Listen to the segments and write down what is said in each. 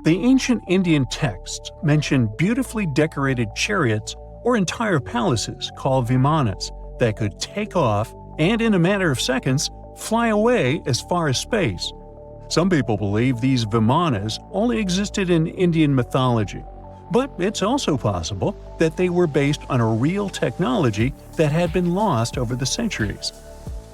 The ancient Indian texts mention beautifully decorated chariots or entire palaces called vimanas that could take off and, in a matter of seconds, fly away as far as space. Some people believe these vimanas only existed in Indian mythology, but it's also possible that they were based on a real technology that had been lost over the centuries.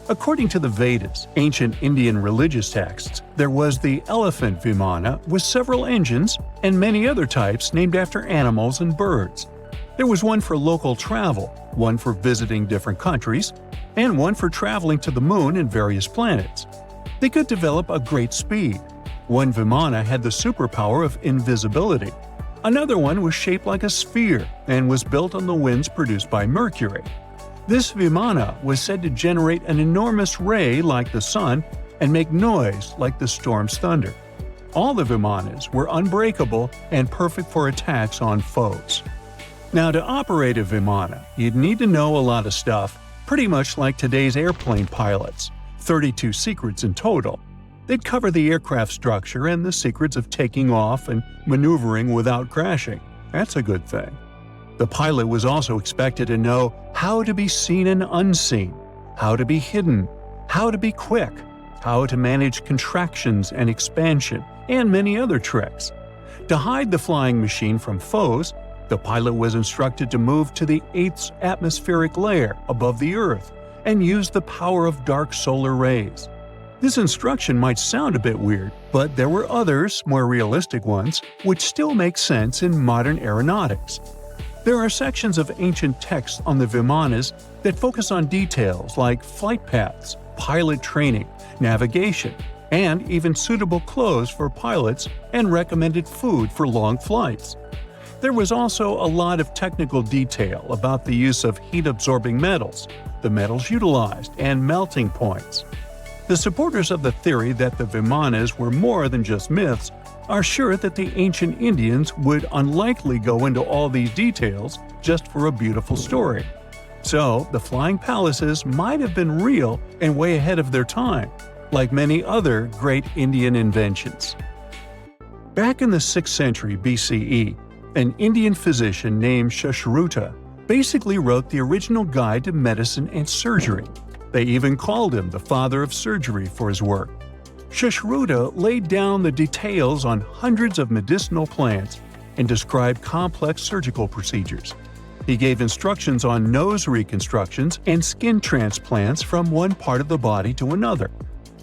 According to the Vedas, ancient Indian religious texts, there was the elephant vimana with several engines and many other types named after animals and birds. There was one for local travel, one for visiting different countries, and one for traveling to the moon and various planets. They could develop a great speed. One vimana had the superpower of invisibility. Another one was shaped like a sphere and was built on the winds produced by Mercury. This vimana was said to generate an enormous ray like the sun and make noise like the storm's thunder. All the vimanas were unbreakable and perfect for attacks on foes. Now, to operate a vimana, you'd need to know a lot of stuff, pretty much like today's airplane pilots, 32 secrets in total. They'd cover the aircraft structure and the secrets of taking off and maneuvering without crashing. That's a good thing. The pilot was also expected to know how to be seen and unseen, how to be hidden, how to be quick, how to manage contractions and expansion, and many other tricks. To hide the flying machine from foes, the pilot was instructed to move to the 8th atmospheric layer above the Earth and use the power of dark solar rays. This instruction might sound a bit weird, but there were others, more realistic ones, which still make sense in modern aeronautics. There are sections of ancient texts on the vimanas that focus on details like flight paths, pilot training, navigation, and even suitable clothes for pilots and recommended food for long flights. There was also a lot of technical detail about the use of heat-absorbing metals, the metals utilized, and melting points. The supporters of the theory that the vimanas were more than just myths are sure that the ancient Indians would unlikely go into all these details just for a beautiful story. So, the flying palaces might have been real and way ahead of their time, like many other great Indian inventions. Back in the 6th century BCE, an Indian physician named Sushruta basically wrote the original guide to medicine and surgery. They even called him the father of surgery for his work. Sushruta laid down the details on hundreds of medicinal plants and described complex surgical procedures. He gave instructions on nose reconstructions and skin transplants from one part of the body to another.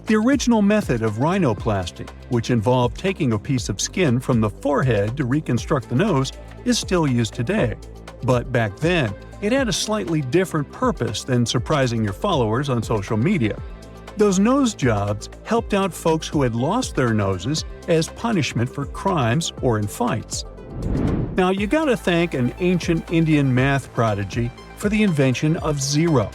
The original method of rhinoplasty, which involved taking a piece of skin from the forehead to reconstruct the nose, is still used today. But back then, it had a slightly different purpose than surprising your followers on social media. Those nose jobs helped out folks who had lost their noses as punishment for crimes or in fights. Now, you gotta thank an ancient Indian math prodigy for the invention of zero.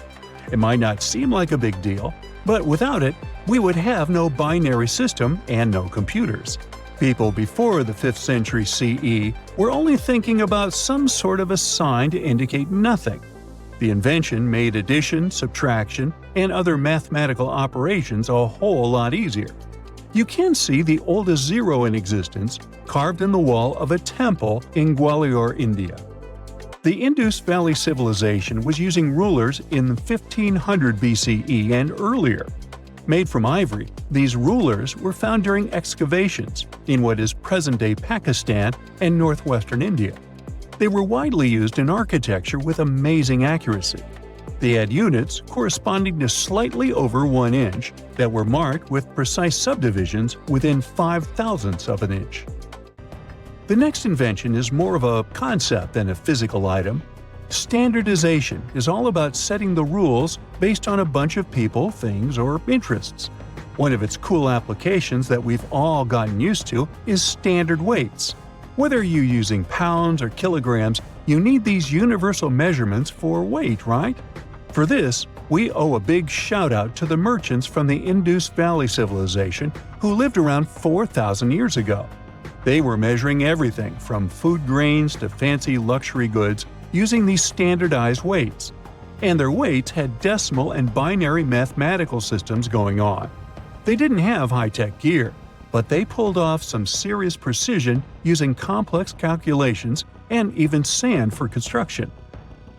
It might not seem like a big deal, but without it, we would have no binary system and no computers. People before the 5th century CE were only thinking about some sort of a sign to indicate nothing. The invention made addition, subtraction, and other mathematical operations a whole lot easier. You can see the oldest zero in existence carved in the wall of a temple in Gwalior, India. The Indus Valley Civilization was using rulers in 1500 BCE and earlier. Made from ivory, these rulers were found during excavations in what is present-day Pakistan and northwestern India. They were widely used in architecture with amazing accuracy. They had units corresponding to slightly over 1 inch that were marked with precise subdivisions within 5/1000ths of an inch. The next invention is more of a concept than a physical item. Standardization is all about setting the rules based on a bunch of people, things, or interests. One of its cool applications that we've all gotten used to is standard weights. Whether you're using pounds or kilograms, you need these universal measurements for weight, right? For this, we owe a big shout-out to the merchants from the Indus Valley Civilization who lived around 4,000 years ago. They were measuring everything from food grains to fancy luxury goods using these standardized weights. And their weights had decimal and binary mathematical systems going on. They didn't have high-tech gear. but they pulled off some serious precision using complex calculations and even sand for construction.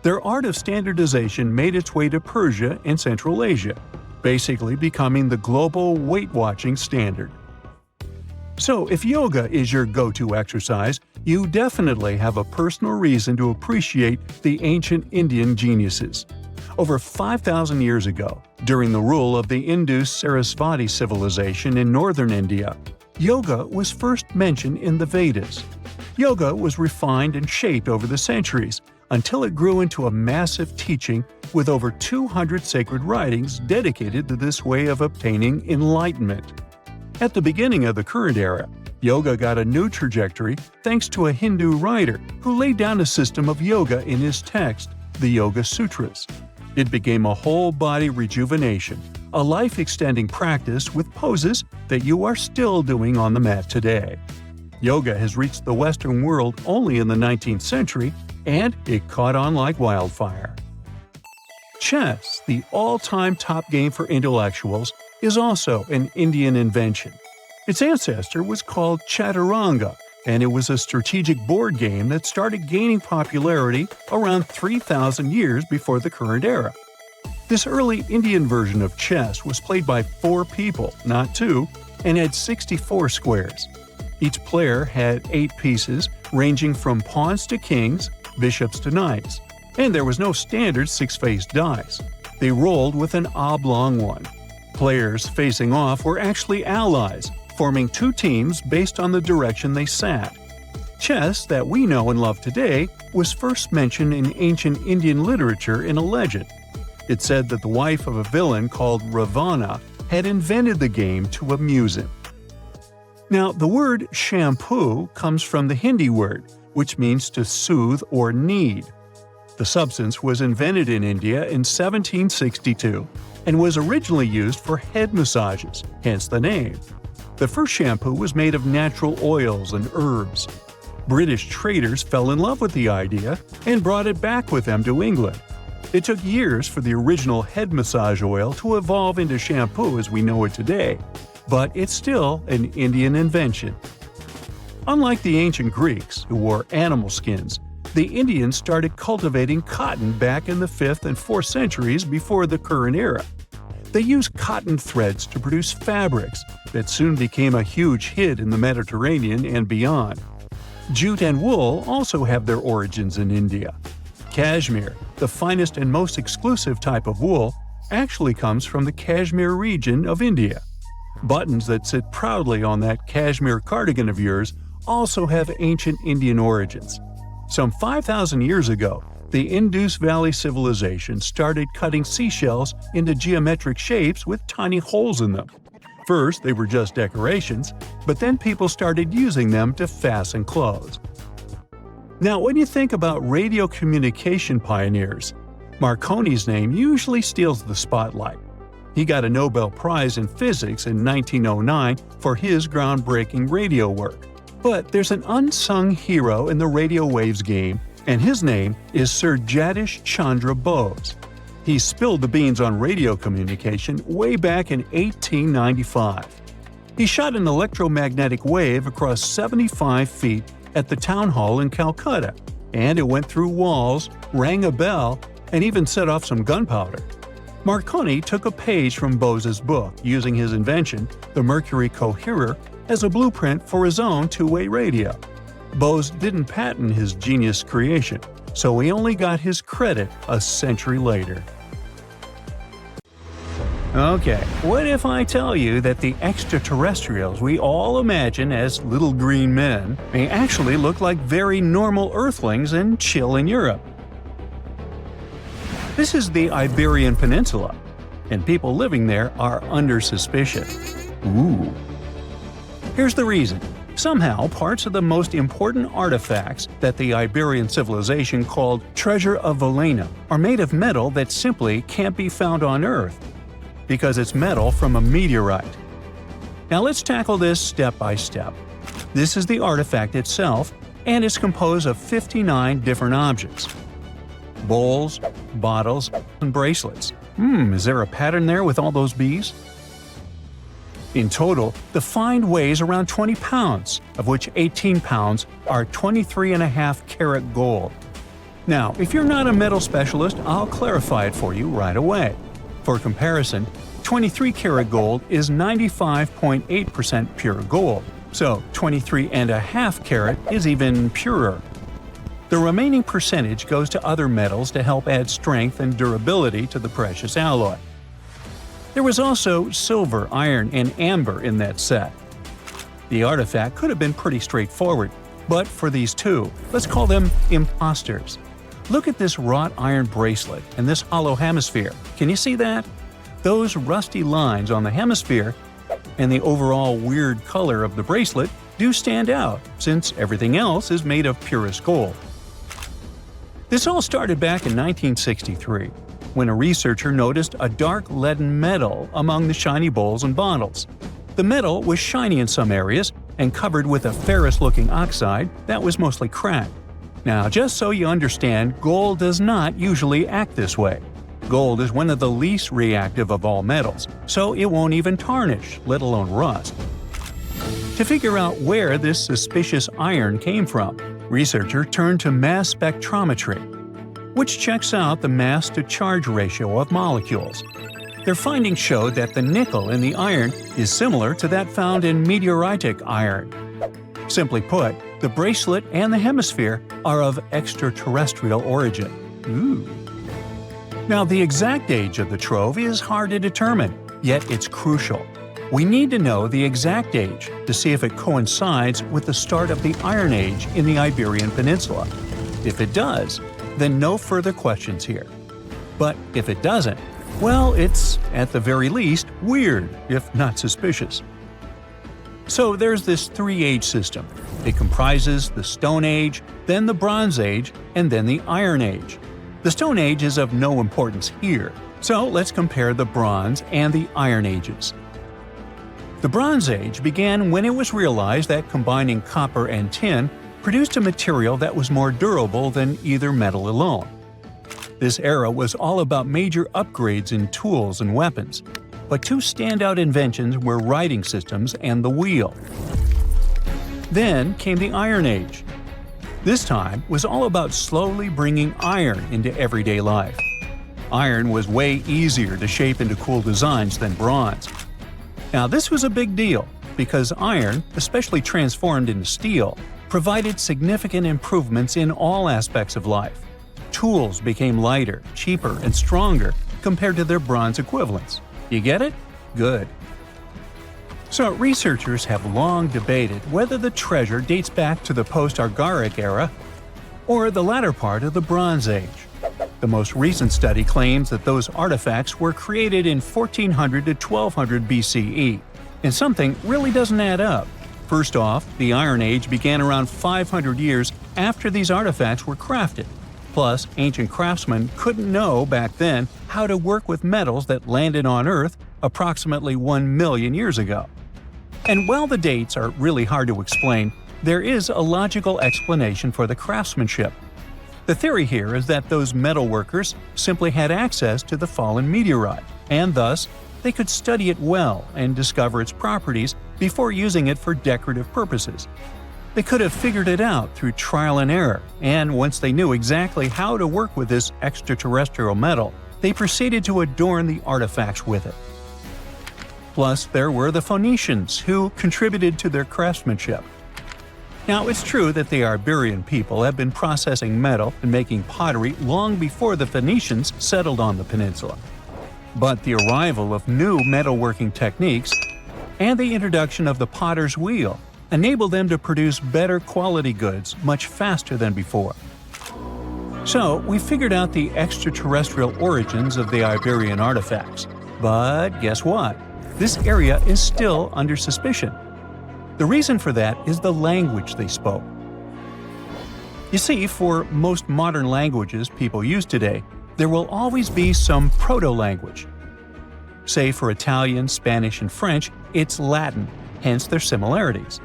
Their art of standardization made its way to Persia and Central Asia, basically becoming the global weight-watching standard. So if yoga is your go-to exercise, you definitely have a personal reason to appreciate the ancient Indian geniuses. Over 5,000 years ago, during the rule of the Indus-Sarasvati civilization in northern India, yoga was first mentioned in the Vedas. Yoga was refined and shaped over the centuries until it grew into a massive teaching with over 200 sacred writings dedicated to this way of obtaining enlightenment. At the beginning of the current era, yoga got a new trajectory thanks to a Hindu writer who laid down a system of yoga in his text, the Yoga Sutras. It became a whole-body rejuvenation, a life-extending practice with poses that you are still doing on the mat today. Yoga has reached the Western world only in the 19th century, and it caught on like wildfire. Chess, the all-time top game for intellectuals, is also an Indian invention. Its ancestor was called Chaturanga, and it was a strategic board game that started gaining popularity around 3,000 years before the current era. This early Indian version of chess was played by 4 people, not 2, and had 64 squares. Each player had 8 pieces, ranging from pawns to kings, bishops to knights, and there was no standard 6-faced dice. They rolled with an oblong one. Players facing off were actually allies, forming 2 teams based on the direction they sat. Chess, that we know and love today, was first mentioned in ancient Indian literature in a legend. It said that the wife of a villain called Ravana had invented the game to amuse him. Now, the word shampoo comes from the Hindi word, which means to soothe or knead. The substance was invented in India in 1762 and was originally used for head massages, hence the name. The first shampoo was made of natural oils and herbs. British traders fell in love with the idea and brought it back with them to England. It took years for the original head massage oil to evolve into shampoo as we know it today, but it's still an Indian invention. Unlike the ancient Greeks, who wore animal skins, the Indians started cultivating cotton back in the 5th and 4th centuries before the current era. They used cotton threads to produce fabrics that soon became a huge hit in the Mediterranean and beyond. Jute and wool also have their origins in India. Cashmere, the finest and most exclusive type of wool, actually comes from the Kashmir region of India. Buttons that sit proudly on that cashmere cardigan of yours also have ancient Indian origins. Some 5,000 years ago, the Indus Valley civilization started cutting seashells into geometric shapes with tiny holes in them. First, they were just decorations, but then people started using them to fasten clothes. Now, when you think about radio communication pioneers, Marconi's name usually steals the spotlight. He got a Nobel Prize in Physics in 1909 for his groundbreaking radio work. But there's an unsung hero in the radio waves game, and his name is Sir Jagdish Chandra Bose. He spilled the beans on radio communication way back in 1895. He shot an electromagnetic wave across 75 feet at the town hall in Calcutta, and it went through walls, rang a bell, and even set off some gunpowder. Marconi took a page from Bose's book, using his invention, the Mercury Coherer, as a blueprint for his own two-way radio. Bose didn't patent his genius creation, so he only got his credit a century later. Okay, what if I tell you that the extraterrestrials we all imagine as little green men may actually look like very normal Earthlings and chill in Europe? This is the Iberian Peninsula, and people living there are under suspicion. Ooh. Here's the reason. Somehow, parts of the most important artifacts that the Iberian civilization called Treasure of Valena are made of metal that simply can't be found on Earth, because it's metal from a meteorite. Now let's tackle this step by step. This is the artifact itself, and it's composed of 59 different objects. Bowls, bottles, and bracelets. Is there a pattern there with all those bees? In total, the find weighs around 20 pounds, of which 18 pounds are 23.5 karat gold. Now, if you're not a metal specialist, I'll clarify it for you right away. For comparison, 23 karat gold is 95.8% pure gold, so 23.5 karat is even purer. The remaining percentage goes to other metals to help add strength and durability to the precious alloy. There was also silver, iron, and amber in that set. The artifact could have been pretty straightforward, but for these two, let's call them imposters. Look at this wrought iron bracelet and this hollow hemisphere. Can you see that? Those rusty lines on the hemisphere and the overall weird color of the bracelet do stand out, since everything else is made of purest gold. This all started back in 1963, when a researcher noticed a dark leaden metal among the shiny bowls and bottles. The metal was shiny in some areas and covered with a ferrous-looking oxide that was mostly cracked. Now, just so you understand, gold does not usually act this way. Gold is one of the least reactive of all metals, so it won't even tarnish, let alone rust. To figure out where this suspicious iron came from, researchers turned to mass spectrometry, which checks out the mass-to-charge ratio of molecules. Their findings showed that the nickel in the iron is similar to that found in meteoritic iron. Simply put, the bracelet and the hemisphere are of extraterrestrial origin. Ooh. Now, the exact age of the trove is hard to determine, yet it's crucial. We need to know the exact age to see if it coincides with the start of the Iron Age in the Iberian Peninsula. If it does, then no further questions here. But if it doesn't, well, it's, at the very least, weird, if not suspicious. So there's this three-age system. It comprises the Stone Age, then the Bronze Age, and then the Iron Age. The Stone Age is of no importance here, so let's compare the Bronze and the Iron Ages. The Bronze Age began when it was realized that combining copper and tin produced a material that was more durable than either metal alone. This era was all about major upgrades in tools and weapons, but two standout inventions were writing systems and the wheel. Then came the Iron Age. This time was all about slowly bringing iron into everyday life. Iron was way easier to shape into cool designs than bronze. Now, this was a big deal, because iron, especially transformed into steel, provided significant improvements in all aspects of life. Tools became lighter, cheaper, and stronger compared to their bronze equivalents. You get it? Good. So, researchers have long debated whether the treasure dates back to the post-Argaric era or the latter part of the Bronze Age. The most recent study claims that those artifacts were created in 1400 to 1200 BCE, and something really doesn't add up. First off, the Iron Age began around 500 years after these artifacts were crafted. Plus, ancient craftsmen couldn't know back then how to work with metals that landed on Earth approximately 1 million years ago. And while the dates are really hard to explain, there is a logical explanation for the craftsmanship. The theory here is that those metal workers simply had access to the fallen meteorite, and thus, they could study it well and discover its properties before using it for decorative purposes. They could have figured it out through trial and error, and once they knew exactly how to work with this extraterrestrial metal, they proceeded to adorn the artifacts with it. Plus, there were the Phoenicians, who contributed to their craftsmanship. Now, it's true that the Iberian people have been processing metal and making pottery long before the Phoenicians settled on the peninsula. But the arrival of new metalworking techniques and the introduction of the potter's wheel enabled them to produce better quality goods much faster than before. So, we figured out the extraterrestrial origins of the Iberian artifacts. But guess what? This area is still under suspicion. The reason for that is the language they spoke. You see, for most modern languages people use today, there will always be some proto-language. Say for Italian, Spanish, and French, it's Latin, hence their similarities.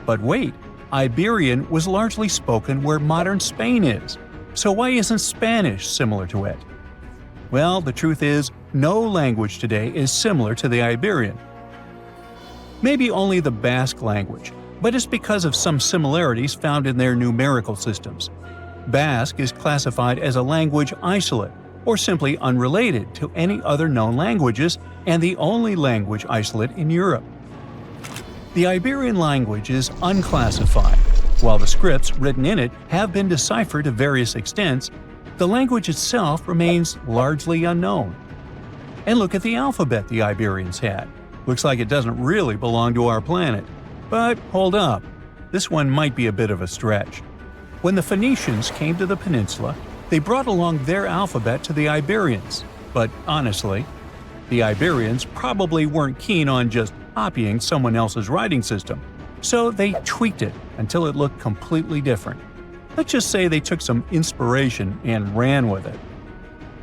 But wait, Iberian was largely spoken where modern Spain is, so why isn't Spanish similar to it? Well, the truth is, no language today is similar to the Iberian. Maybe only the Basque language, but it's because of some similarities found in their numerical systems. Basque is classified as a language isolate, or simply unrelated to any other known languages, and the only language isolate in Europe. The Iberian language is unclassified. While the scripts written in it have been deciphered to various extents, the language itself remains largely unknown. And look at the alphabet the Iberians had. Looks like it doesn't really belong to our planet. But hold up, this one might be a bit of a stretch. When the Phoenicians came to the peninsula, they brought along their alphabet to the Iberians. But honestly, the Iberians probably weren't keen on just copying someone else's writing system, so they tweaked it until it looked completely different. Let's just say they took some inspiration and ran with it.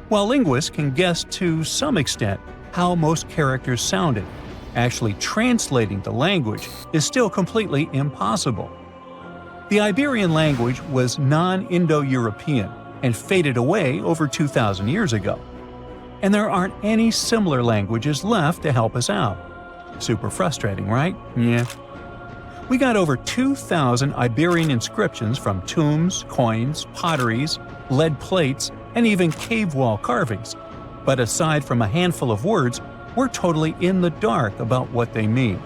While linguists can guess to some extent how most characters sounded, actually translating the language is still completely impossible. The Iberian language was non-Indo-European and faded away over 2,000 years ago. And there aren't any similar languages left to help us out. Super frustrating, right? Yeah. We got over 2,000 Iberian inscriptions from tombs, coins, potteries, lead plates, and even cave wall carvings. But aside from a handful of words, we're totally in the dark about what they mean.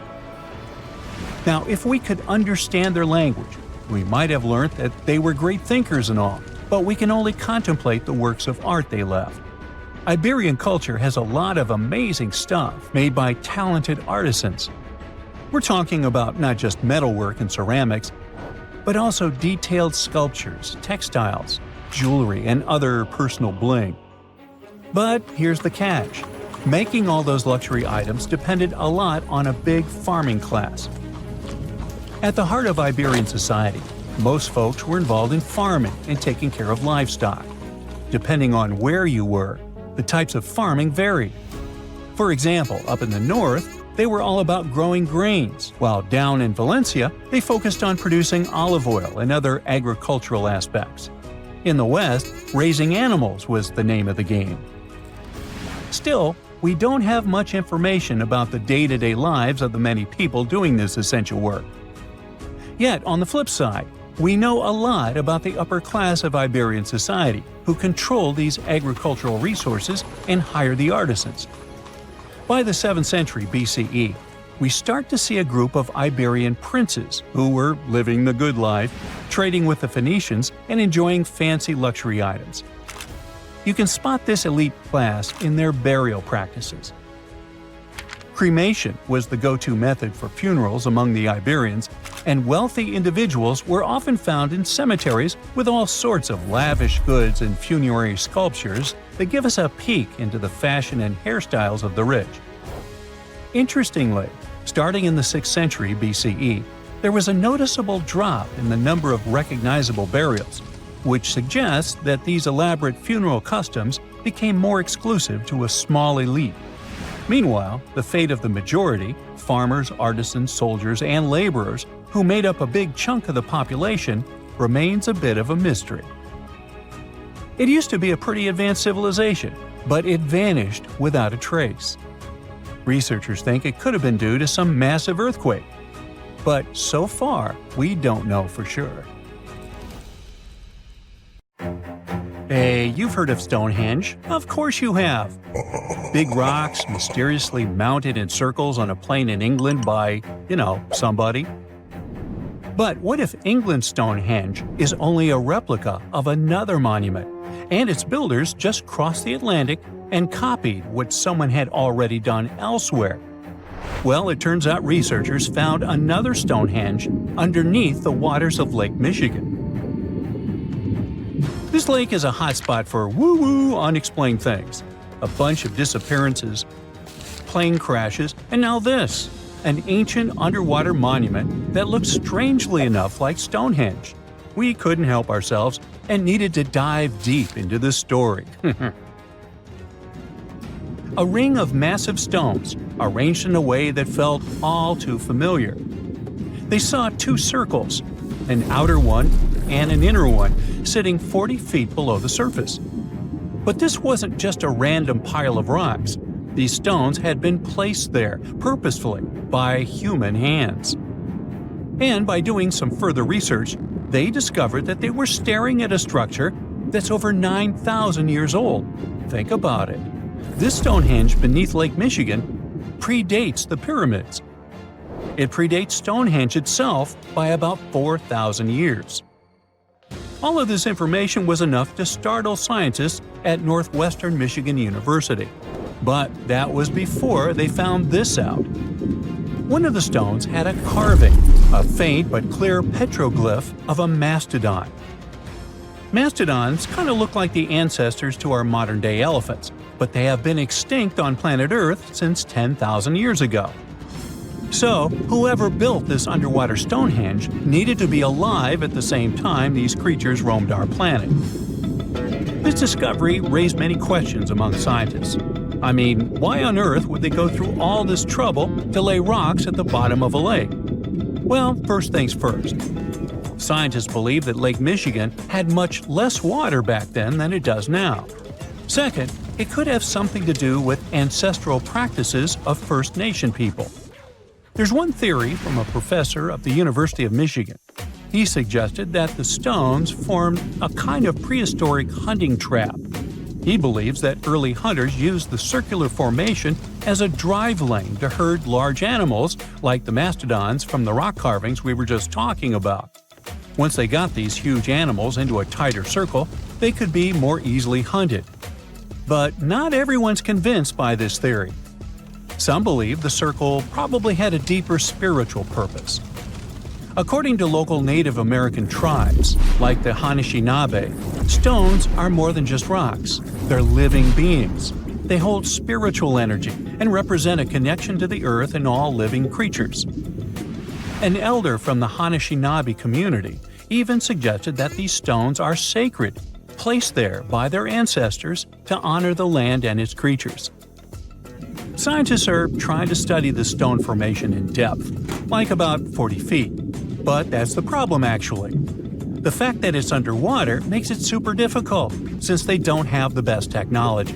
Now, if we could understand their language, we might have learned that they were great thinkers and all, but we can only contemplate the works of art they left. Iberian culture has a lot of amazing stuff made by talented artisans. We're talking about not just metalwork and ceramics, but also detailed sculptures, textiles, jewelry, and other personal bling. But here's the catch. Making all those luxury items depended a lot on a big farming class. At the heart of Iberian society, most folks were involved in farming and taking care of livestock. Depending on where you were, the types of farming varied. For example, up in the north, they were all about growing grains, while down in Valencia, they focused on producing olive oil and other agricultural aspects. In the west, raising animals was the name of the game. Still, we don't have much information about the day-to-day lives of the many people doing this essential work. Yet, on the flip side, we know a lot about the upper class of Iberian society, who control these agricultural resources and hire the artisans. By the 7th century BCE, we start to see a group of Iberian princes who were living the good life, trading with the Phoenicians and enjoying fancy luxury items. You can spot this elite class in their burial practices. Cremation was the go-to method for funerals among the Iberians, and wealthy individuals were often found in cemeteries with all sorts of lavish goods and funerary sculptures that give us a peek into the fashion and hairstyles of the rich. Interestingly, starting in the 6th century BCE, there was a noticeable drop in the number of recognizable burials, which suggests that these elaborate funeral customs became more exclusive to a small elite. Meanwhile, the fate of the majority, farmers, artisans, soldiers, and laborers, who made up a big chunk of the population, remains a bit of a mystery. It used to be a pretty advanced civilization, but it vanished without a trace. Researchers think it could have been due to some massive earthquake, but so far, we don't know for sure. Hey, you've heard of Stonehenge? Of course you have! Big rocks mysteriously mounted in circles on a plain in England by, somebody. But what if England's Stonehenge is only a replica of another monument, and its builders just crossed the Atlantic and copied what someone had already done elsewhere? Well, it turns out researchers found another Stonehenge underneath the waters of Lake Michigan. This lake is a hotspot for woo-woo unexplained things. A bunch of disappearances, plane crashes, and now this, an ancient underwater monument that looks strangely enough like Stonehenge. We couldn't help ourselves and needed to dive deep into this story. A ring of massive stones, arranged in a way that felt all too familiar. They saw two circles, an outer one and an inner one, sitting 40 feet below the surface. But this wasn't just a random pile of rocks. These stones had been placed there, purposefully, by human hands. And by doing some further research, they discovered that they were staring at a structure that's over 9,000 years old. Think about it. This Stonehenge beneath Lake Michigan predates the pyramids. It predates Stonehenge itself by about 4,000 years. All of this information was enough to startle scientists at Northwestern Michigan University. But that was before they found this out. One of the stones had a carving, a faint but clear petroglyph of a mastodon. Mastodons kind of look like the ancestors to our modern-day elephants, but they have been extinct on planet Earth since 10,000 years ago. So, whoever built this underwater Stonehenge needed to be alive at the same time these creatures roamed our planet. This discovery raised many questions among scientists. I mean, why on earth would they go through all this trouble to lay rocks at the bottom of a lake? Well, first things first. Scientists believe that Lake Michigan had much less water back then than it does now. Second, it could have something to do with ancestral practices of First Nation people. There's one theory from a professor of the University of Michigan. He suggested that the stones formed a kind of prehistoric hunting trap. He believes that early hunters used the circular formation as a drive lane to herd large animals like the mastodons from the rock carvings we were just talking about. Once they got these huge animals into a tighter circle, they could be more easily hunted. But not everyone's convinced by this theory. Some believe the circle probably had a deeper spiritual purpose. According to local Native American tribes, like the Anishinaabe, stones are more than just rocks. They're living beings. They hold spiritual energy and represent a connection to the earth and all living creatures. An elder from the Anishinaabe community even suggested that these stones are sacred, placed there by their ancestors to honor the land and its creatures. Scientists are trying to study the stone formation in depth, like about 40 feet. But that's the problem, actually. The fact that it's underwater makes it super difficult, since they don't have the best technology.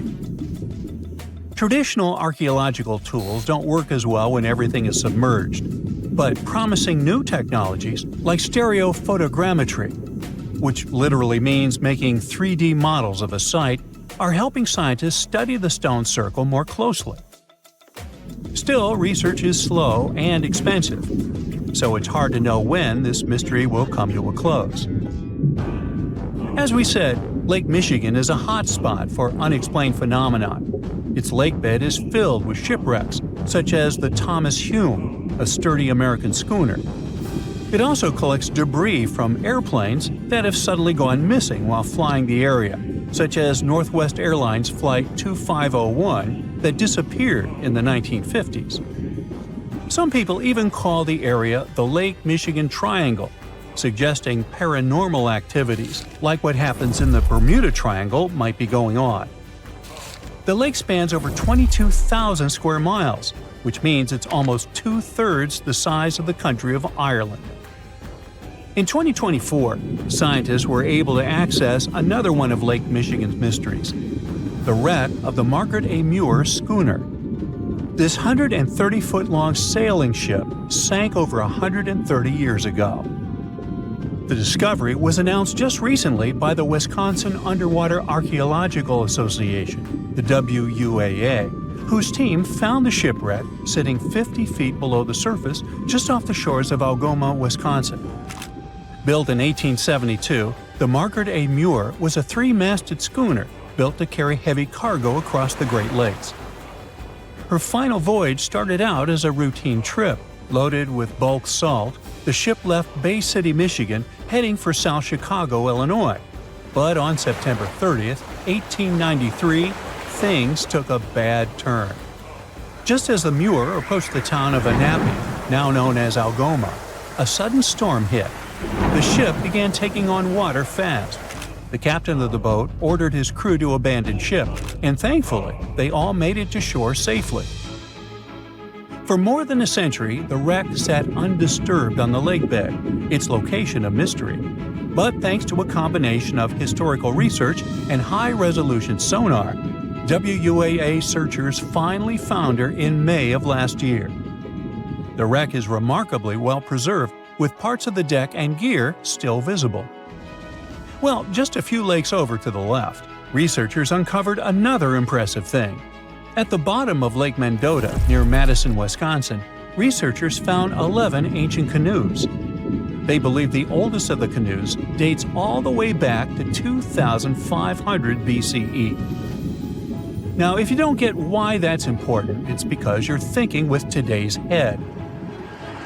Traditional archaeological tools don't work as well when everything is submerged, but promising new technologies like stereophotogrammetry, which literally means making 3D models of a site, are helping scientists study the stone circle more closely. Still, research is slow and expensive, so it's hard to know when this mystery will come to a close. As we said, Lake Michigan is a hot spot for unexplained phenomena. Its lakebed is filled with shipwrecks, such as the Thomas Hume, a sturdy American schooner. It also collects debris from airplanes that have suddenly gone missing while flying the area, such as Northwest Airlines Flight 2501 that disappeared in the 1950s. Some people even call the area the Lake Michigan Triangle, suggesting paranormal activities like what happens in the Bermuda Triangle might be going on. The lake spans over 22,000 square miles, which means it's almost two-thirds the size of the country of Ireland. In 2024, scientists were able to access another one of Lake Michigan's mysteries, the wreck of the Margaret A. Mure schooner. This 130-foot-long sailing ship sank over 130 years ago. The discovery was announced just recently by the Wisconsin Underwater Archaeological Association, the WUAA, whose team found the shipwreck sitting 50 feet below the surface just off the shores of Algoma, Wisconsin. Built in 1872, the Margaret A. Mure was a three-masted schooner built to carry heavy cargo across the Great Lakes. Her final voyage started out as a routine trip. Loaded with bulk salt, the ship left Bay City, Michigan, heading for South Chicago, Illinois. But on September 30th, 1893, things took a bad turn. Just as the Mure approached the town of Anapi, now known as Algoma, a sudden storm hit. The ship began taking on water fast. The captain of the boat ordered his crew to abandon ship, and thankfully, they all made it to shore safely. For more than a century, the wreck sat undisturbed on the lakebed, its location a mystery. But thanks to a combination of historical research and high-resolution sonar, WUAA searchers finally found her in May of last year. The wreck is remarkably well preserved, with parts of the deck and gear still visible. Well, just a few lakes over to the left, researchers uncovered another impressive thing. At the bottom of Lake Mendota, near Madison, Wisconsin, researchers found 11 ancient canoes. They believe the oldest of the canoes dates all the way back to 2500 BCE. Now, if you don't get why that's important, it's because you're thinking with today's head.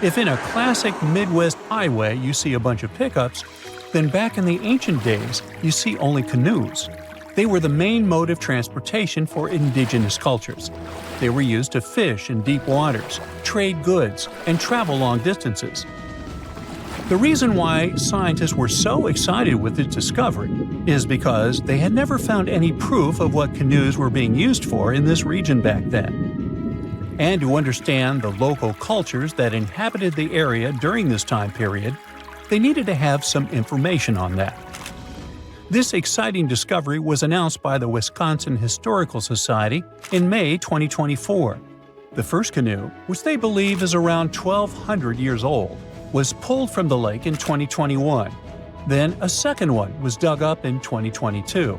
If in a classic Midwest highway you see a bunch of pickups, then back in the ancient days you see only canoes. They were the main mode of transportation for indigenous cultures. They were used to fish in deep waters, trade goods, and travel long distances. The reason why scientists were so excited with this discovery is because they had never found any proof of what canoes were being used for in this region back then. And to understand the local cultures that inhabited the area during this time period, they needed to have some information on that. This exciting discovery was announced by the Wisconsin Historical Society in May 2024. The first canoe, which they believe is around 1,200 years old, was pulled from the lake in 2021. Then a second one was dug up in 2022.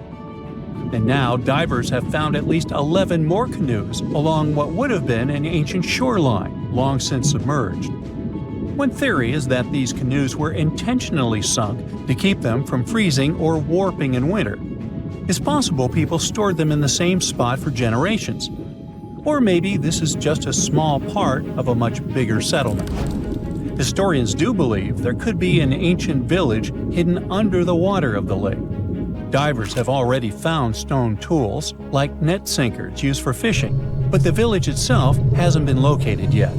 And now divers have found at least 11 more canoes along what would have been an ancient shoreline, long since submerged. One theory is that these canoes were intentionally sunk to keep them from freezing or warping in winter. It's possible people stored them in the same spot for generations. Or maybe this is just a small part of a much bigger settlement. Historians do believe there could be an ancient village hidden under the water of the lake. Divers have already found stone tools, like net sinkers used for fishing, but the village itself hasn't been located yet.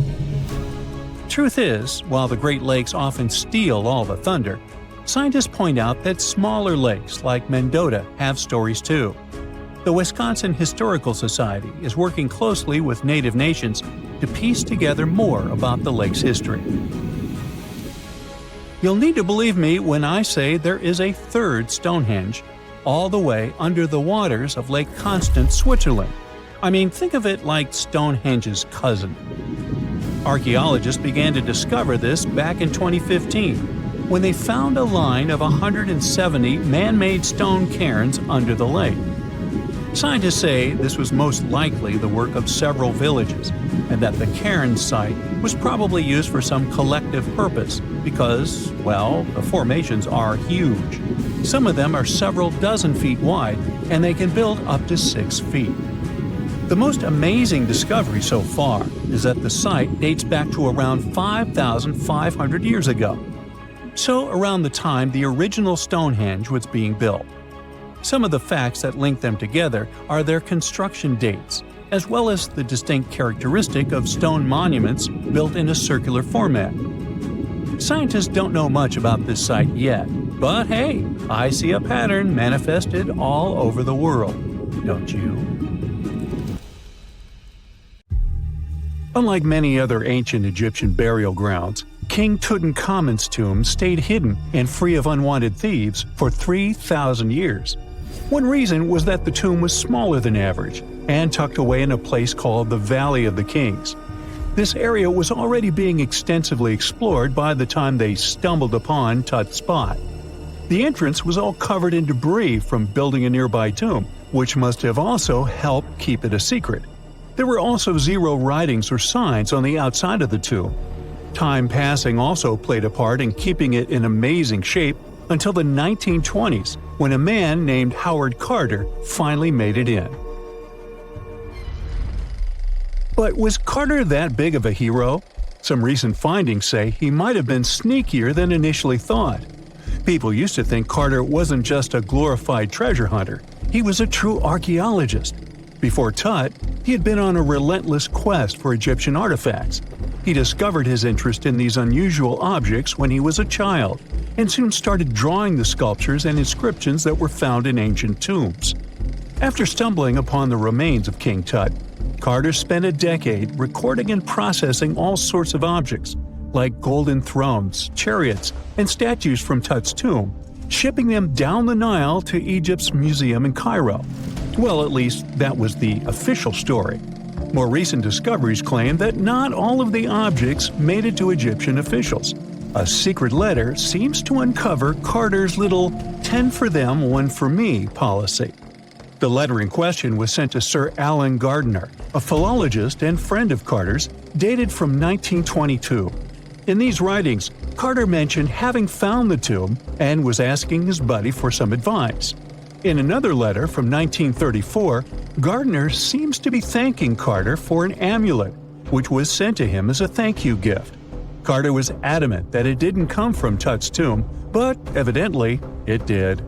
Truth is, while the Great Lakes often steal all the thunder, scientists point out that smaller lakes like Mendota have stories too. The Wisconsin Historical Society is working closely with Native nations to piece together more about the lake's history. You'll need to believe me when I say there is a third Stonehenge, all the way under the waters of Lake Constance, Switzerland. I mean, think of it like Stonehenge's cousin. Archaeologists began to discover this back in 2015, when they found a line of 170 man-made stone cairns under the lake. Scientists say this was most likely the work of several villages, and that the cairn site was probably used for some collective purpose because, well, the formations are huge. Some of them are several dozen feet wide, and they can build up to 6 feet. The most amazing discovery so far is that the site dates back to around 5,500 years ago. So around the time the original Stonehenge was being built. Some of the facts that link them together are their construction dates, as well as the distinct characteristic of stone monuments built in a circular format. Scientists don't know much about this site yet, but hey, I see a pattern manifested all over the world, don't you? Unlike many other ancient Egyptian burial grounds, King Tutankhamun's tomb stayed hidden and free of unwanted thieves for 3,000 years. One reason was that the tomb was smaller than average and tucked away in a place called the Valley of the Kings. This area was already being extensively explored by the time they stumbled upon Tut's spot. The entrance was all covered in debris from building a nearby tomb, which must have also helped keep it a secret. There were also zero writings or signs on the outside of the tomb. Time passing also played a part in keeping it in amazing shape until the 1920s, when a man named Howard Carter finally made it in. But was Carter that big of a hero? Some recent findings say he might have been sneakier than initially thought. People used to think Carter wasn't just a glorified treasure hunter, he was a true archaeologist. Before Tut, he had been on a relentless quest for Egyptian artifacts. He discovered his interest in these unusual objects when he was a child, and soon started drawing the sculptures and inscriptions that were found in ancient tombs. After stumbling upon the remains of King Tut, Carter spent a decade recording and processing all sorts of objects, like golden thrones, chariots, and statues from Tut's tomb, shipping them down the Nile to Egypt's museum in Cairo. Well, at least that was the official story. More recent discoveries claim that not all of the objects made it to Egyptian officials. A secret letter seems to uncover Carter's little 10 for them, 1 for me policy. The letter in question was sent to Sir Alan Gardiner, a philologist and friend of Carter's, dated from 1922. In these writings, Carter mentioned having found the tomb and was asking his buddy for some advice. In another letter from 1934, Gardiner seems to be thanking Carter for an amulet, which was sent to him as a thank you gift. Carter was adamant that it didn't come from Tut's tomb, but evidently it did.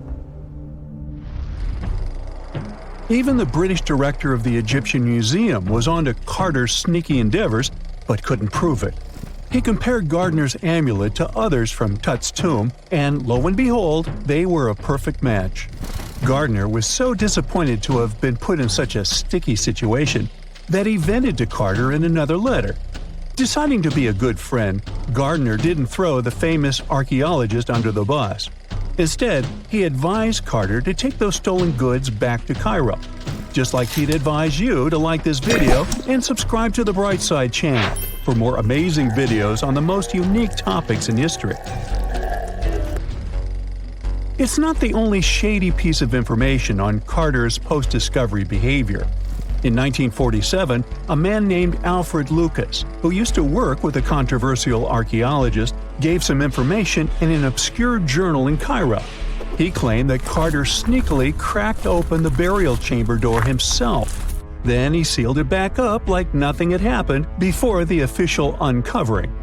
Even the British director of the Egyptian Museum was onto Carter's sneaky endeavors, but couldn't prove it. He compared Gardiner's amulet to others from Tut's tomb, and lo and behold, they were a perfect match. Gardiner was so disappointed to have been put in such a sticky situation that he vented to Carter in another letter. Deciding to be a good friend, Gardiner didn't throw the famous archaeologist under the bus. Instead, he advised Carter to take those stolen goods back to Cairo, just like he'd advise you to like this video and subscribe to the Brightside channel for more amazing videos on the most unique topics in history. It's not the only shady piece of information on Carter's post-discovery behavior. In 1947, a man named Alfred Lucas, who used to work with a controversial archaeologist, gave some information in an obscure journal in Cairo. He claimed that Carter sneakily cracked open the burial chamber door himself. Then he sealed it back up like nothing had happened before the official uncovering.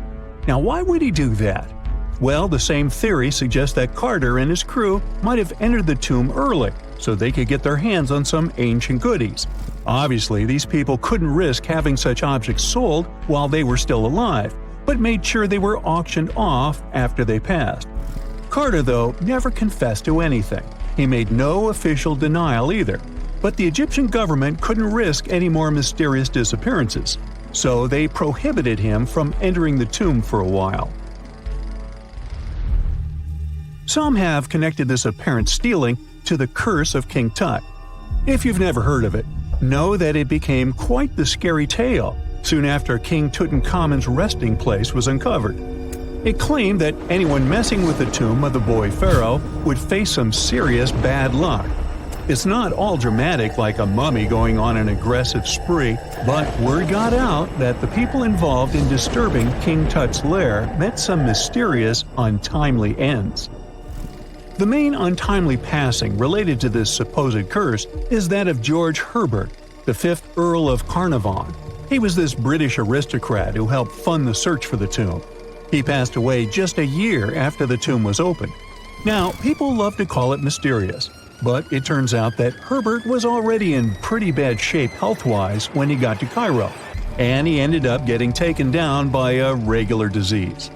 Now, why would he do that? Well, the same theory suggests that Carter and his crew might have entered the tomb early so they could get their hands on some ancient goodies. Obviously, these people couldn't risk having such objects sold while they were still alive, but made sure they were auctioned off after they passed. Carter, though, never confessed to anything. He made no official denial either, but the Egyptian government couldn't risk any more mysterious disappearances, so they prohibited him from entering the tomb for a while. Some have connected this apparent stealing to the curse of King Tut. If you've never heard of it, know that it became quite the scary tale soon after King Tutankhamun's resting place was uncovered. It claimed that anyone messing with the tomb of the boy pharaoh would face some serious bad luck. It's not all dramatic like a mummy going on an aggressive spree, but word got out that the people involved in disturbing King Tut's lair met some mysterious, untimely ends. The main untimely passing related to this supposed curse is that of George Herbert, the 5th Earl of Carnarvon. He was this British aristocrat who helped fund the search for the tomb. He passed away just a year after the tomb was opened. Now, people love to call it mysterious, but it turns out that Herbert was already in pretty bad shape health-wise when he got to Cairo, and he ended up getting taken down by a regular disease.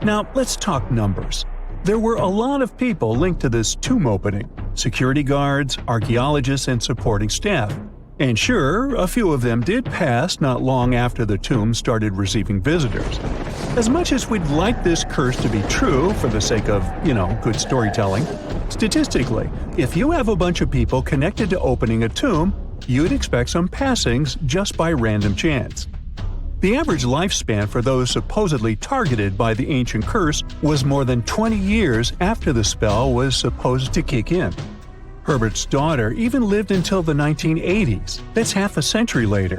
Now, let's talk numbers. There were a lot of people linked to this tomb opening – security guards, archaeologists, and supporting staff. And sure, a few of them did pass not long after the tomb started receiving visitors. As much as we'd like this curse to be true for the sake of, good storytelling, statistically, if you have a bunch of people connected to opening a tomb, you'd expect some passings just by random chance. The average lifespan for those supposedly targeted by the ancient curse was more than 20 years after the spell was supposed to kick in. Herbert's daughter even lived until the 1980s, that's half a century later.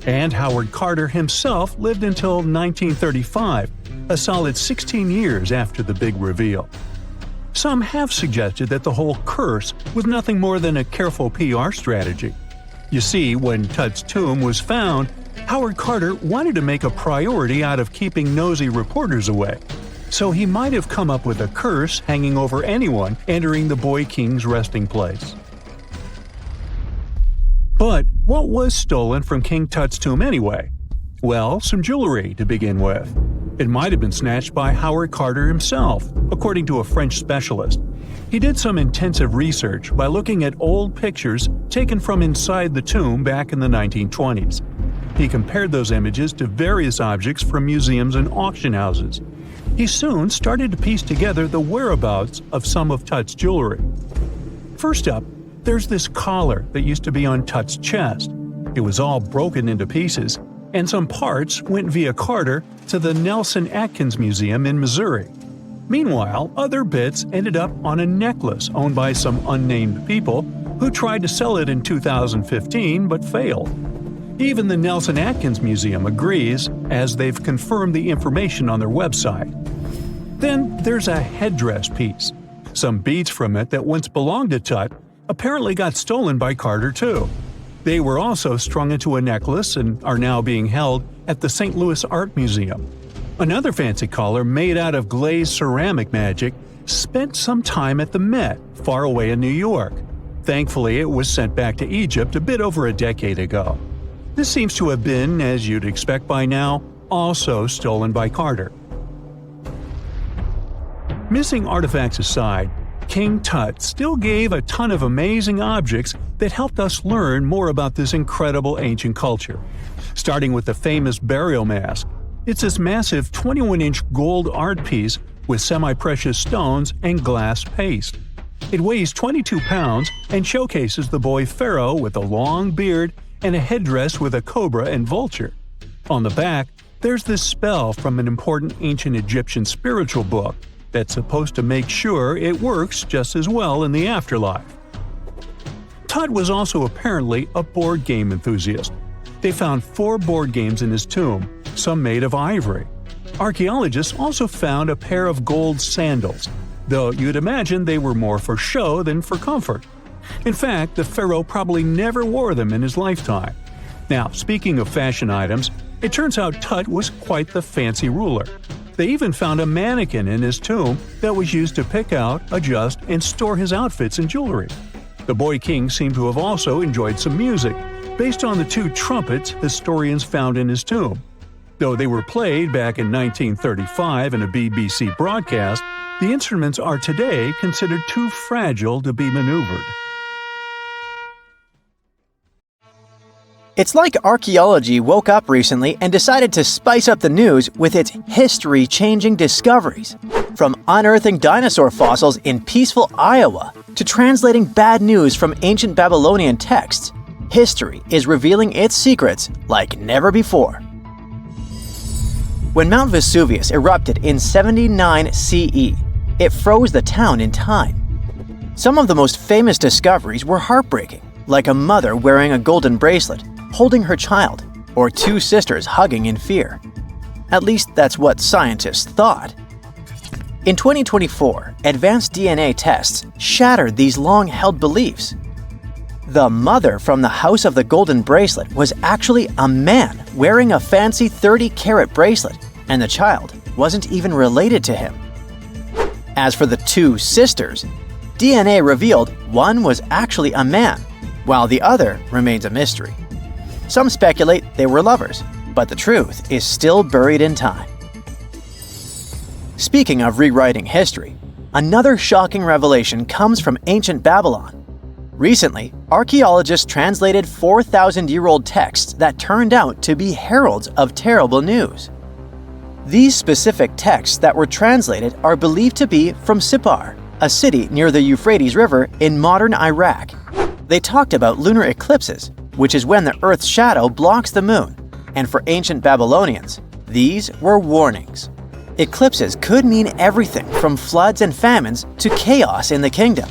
And Howard Carter himself lived until 1935, a solid 16 years after the big reveal. Some have suggested that the whole curse was nothing more than a careful PR strategy. You see, when Tut's tomb was found, Howard Carter wanted to make a priority out of keeping nosy reporters away. So he might have come up with a curse hanging over anyone entering the boy king's resting place. But what was stolen from King Tut's tomb anyway? Well, some jewelry to begin with. It might have been snatched by Howard Carter himself, according to a French specialist. He did some intensive research by looking at old pictures taken from inside the tomb back in the 1920s. He compared those images to various objects from museums and auction houses. He soon started to piece together the whereabouts of some of Tut's jewelry. First up, there's this collar that used to be on Tut's chest. It was all broken into pieces, and some parts went via Carter to the Nelson Atkins Museum in Missouri. Meanwhile, other bits ended up on a necklace owned by some unnamed people who tried to sell it in 2015 but failed. Even the Nelson Atkins Museum agrees, as they've confirmed the information on their website. Then there's a headdress piece. Some beads from it that once belonged to Tut apparently got stolen by Carter too. They were also strung into a necklace and are now being held at the St. Louis Art Museum. Another fancy collar made out of glazed ceramic magic spent some time at the Met, far away in New York. Thankfully, it was sent back to Egypt a bit over a decade ago. This seems to have been, as you'd expect by now, also stolen by Carter. Missing artifacts aside, King Tut still gave a ton of amazing objects that helped us learn more about this incredible ancient culture. Starting with the famous burial mask. It's this massive 21-inch gold art piece with semi-precious stones and glass paste. It weighs 22 pounds and showcases the boy pharaoh with a long beard and a headdress with a cobra and vulture. On the back, there's this spell from an important ancient Egyptian spiritual book that's supposed to make sure it works just as well in the afterlife. Tut was also apparently a board game enthusiast. They found 4 board games in his tomb, some made of ivory. Archaeologists also found a pair of gold sandals, though you'd imagine they were more for show than for comfort. In fact, the pharaoh probably never wore them in his lifetime. Now, speaking of fashion items, it turns out Tut was quite the fancy ruler. They even found a mannequin in his tomb that was used to pick out, adjust, and store his outfits and jewelry. The boy king seemed to have also enjoyed some music, based on the 2 trumpets historians found in his tomb. Though they were played back in 1935 in a BBC broadcast, the instruments are today considered too fragile to be maneuvered. It's like archaeology woke up recently and decided to spice up the news with its history-changing discoveries. From unearthing dinosaur fossils in peaceful Iowa to translating bad news from ancient Babylonian texts, history is revealing its secrets like never before. When Mount Vesuvius erupted in 79 CE, it froze the town in time. Some of the most famous discoveries were heartbreaking, like a mother wearing a golden bracelet, holding her child, or 2 sisters hugging in fear. At least that's what scientists thought. In 2024, advanced DNA tests shattered these long-held beliefs. The mother from the House of the Golden Bracelet was actually a man wearing a fancy 30-carat bracelet, and the child wasn't even related to him. As for the 2 sisters, DNA revealed one was actually a man, while the other remains a mystery. Some speculate they were lovers, but the truth is still buried in time. Speaking of rewriting history, another shocking revelation comes from ancient Babylon. Recently, archaeologists translated 4,000-year-old texts that turned out to be heralds of terrible news. These specific texts that were translated are believed to be from Sippar, a city near the Euphrates River in modern Iraq. They talked about lunar eclipses, which is when the Earth's shadow blocks the moon, and for ancient Babylonians, these were warnings. Eclipses could mean everything from floods and famines to chaos in the kingdom.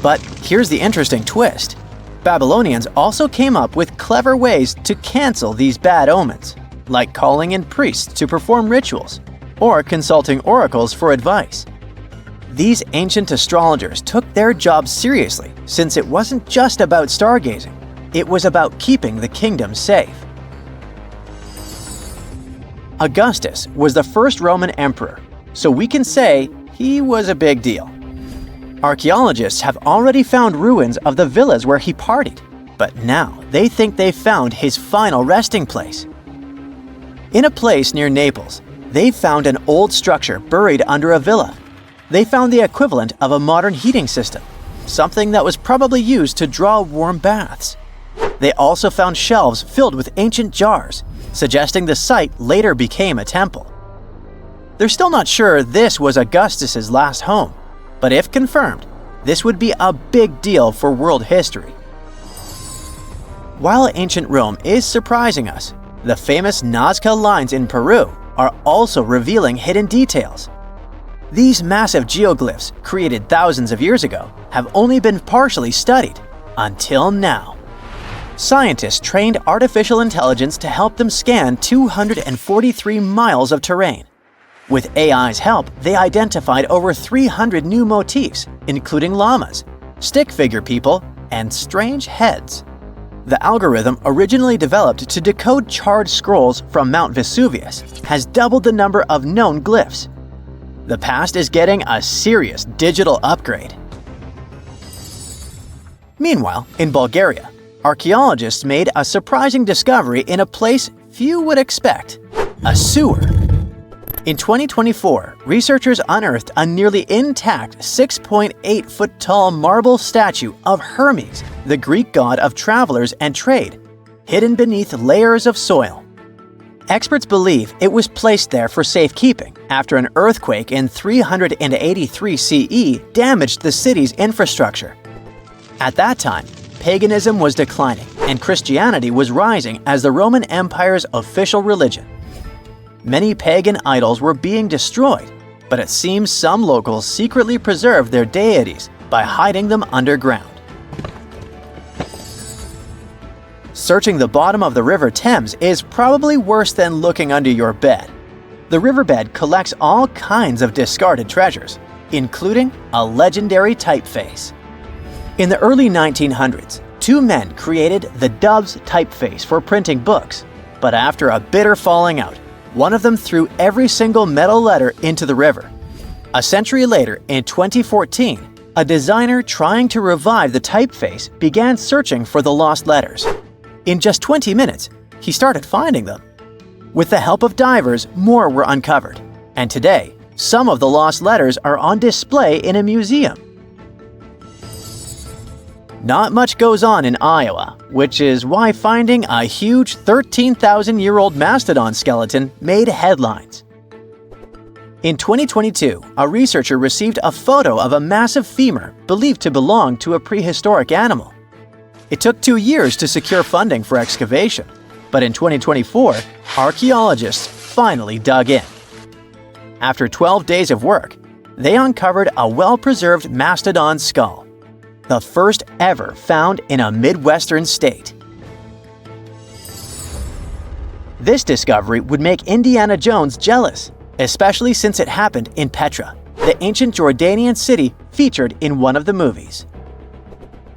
But here's the interesting twist. Babylonians also came up with clever ways to cancel these bad omens, like calling in priests to perform rituals, or consulting oracles for advice. These ancient astrologers took their job seriously, since it wasn't just about stargazing. It was about keeping the kingdom safe. Augustus was the first Roman emperor, so we can say he was a big deal. Archaeologists have already found ruins of the villas where he partied, but now they think they've found his final resting place. In a place near Naples, they found an old structure buried under a villa. They found the equivalent of a modern heating system, something that was probably used to draw warm baths. They also found shelves filled with ancient jars, suggesting the site later became a temple. They're still not sure this was Augustus's last home, but if confirmed, This would be a big deal for world history. While ancient Rome is surprising us, the famous Nazca Lines in Peru are also revealing hidden details. These massive geoglyphs, created thousands of years ago, have only been partially studied until now. Scientists trained artificial intelligence to help them scan 243 miles of terrain. With AI's help, they identified over 300 new motifs, including llamas, stick figure people, and strange heads. The algorithm, originally developed to decode charred scrolls from Mount Vesuvius, has doubled the number of known glyphs. The past is getting a serious digital upgrade. Meanwhile, in Bulgaria, archaeologists made a surprising discovery in a place few would expect: a sewer. In 2024, researchers unearthed a nearly intact 6.8-foot-tall marble statue of Hermes, the Greek god of travelers and trade, hidden beneath layers of soil. Experts believe it was placed there for safekeeping after an earthquake in 383 CE damaged the city's infrastructure. At that time, paganism was declining and Christianity was rising as the Roman Empire's official religion. Many pagan idols were being destroyed, but it seems some locals secretly preserved their deities by hiding them underground. Searching the bottom of the River Thames is probably worse than looking under your bed. The riverbed collects all kinds of discarded treasures, including a legendary typeface. In the early 1900s, two men created the Dove's typeface for printing books, but after a bitter falling out, one of them threw every single metal letter into the river. A century later, in 2014, a designer trying to revive the typeface began searching for the lost letters. In just 20 minutes, he started finding them. With the help of divers, more were uncovered, and today, some of the lost letters are on display in a museum. Not much goes on in Iowa, which is why finding a huge 13,000-year-old mastodon skeleton made headlines. In 2022, a researcher received a photo of a massive femur believed to belong to a prehistoric animal. It took 2 years to secure funding for excavation, but in 2024, archaeologists finally dug in. After 12 days of work, they uncovered a well-preserved mastodon skull, the first ever found in a Midwestern state. This discovery would make Indiana Jones jealous, especially since it happened in Petra, the ancient Jordanian city featured in one of the movies.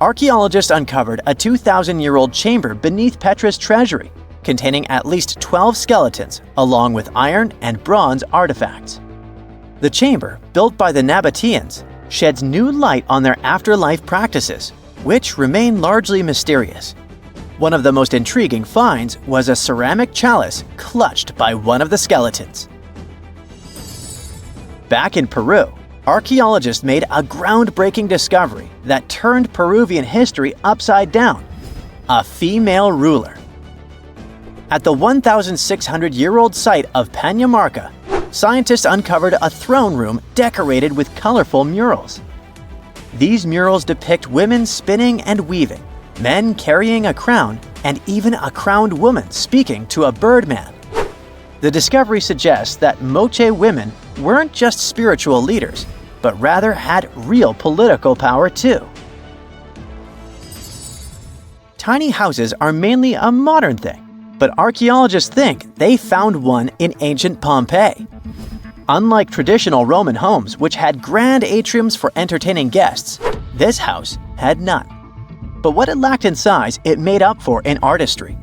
Archaeologists uncovered a 2,000-year-old chamber beneath Petra's treasury, containing at least 12 skeletons, along with iron and bronze artifacts. The chamber, built by the Nabateans, sheds new light on their afterlife practices, which remain largely mysterious. One of the most intriguing finds was a ceramic chalice clutched by one of the skeletons. Back in Peru, archaeologists made a groundbreaking discovery that turned Peruvian history upside down: a female ruler. At the 1,600-year-old site of Pañamarca, scientists uncovered a throne room decorated with colorful murals. These murals depict women spinning and weaving, men carrying a crown, and even a crowned woman speaking to a birdman. The discovery suggests that Moche women weren't just spiritual leaders, but rather had real political power too. Tiny houses are mainly a modern thing, but archaeologists think they found one in ancient Pompeii. Unlike traditional Roman homes, which had grand atriums for entertaining guests, this house had none. But what it lacked in size, it made up for in artistry.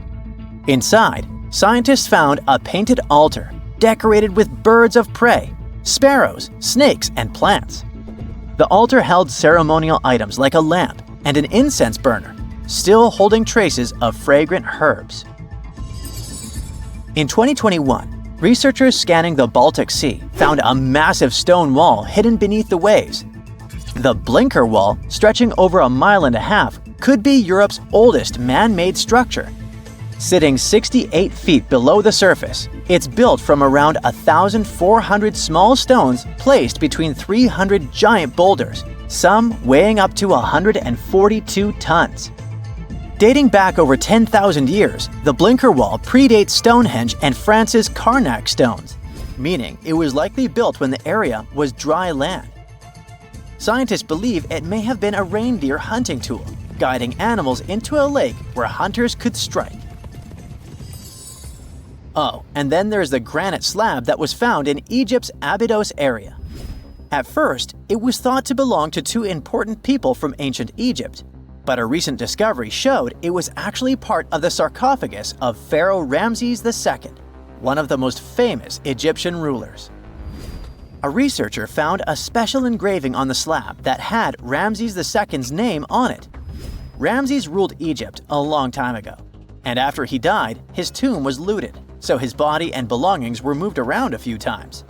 Inside, scientists found a painted altar decorated with birds of prey, sparrows, snakes, and plants. The altar held ceremonial items like a lamp and an incense burner, still holding traces of fragrant herbs. In 2021, researchers scanning the Baltic Sea found a massive stone wall hidden beneath the waves. The Blinker Wall, stretching over 1.5 miles, could be Europe's oldest man-made structure. Sitting 68 feet below the surface, it's built from around 1,400 small stones placed between 300 giant boulders, some weighing up to 142 tons. Dating back over 10,000 years, the Blinker Wall predates Stonehenge and France's Karnak stones, meaning it was likely built when the area was dry land. Scientists believe it may have been a reindeer hunting tool, guiding animals into a lake where hunters could strike. Oh, and then there's the granite slab that was found in Egypt's Abydos area. At first, it was thought to belong to two important people from ancient Egypt, but a recent discovery showed it was actually part of the sarcophagus of Pharaoh Ramses II, one of the most famous Egyptian rulers. A researcher found a special engraving on the slab that had Ramses II's name on it. Ramses ruled Egypt a long time ago, and after he died, his tomb was looted, so his body and belongings were moved around a few times.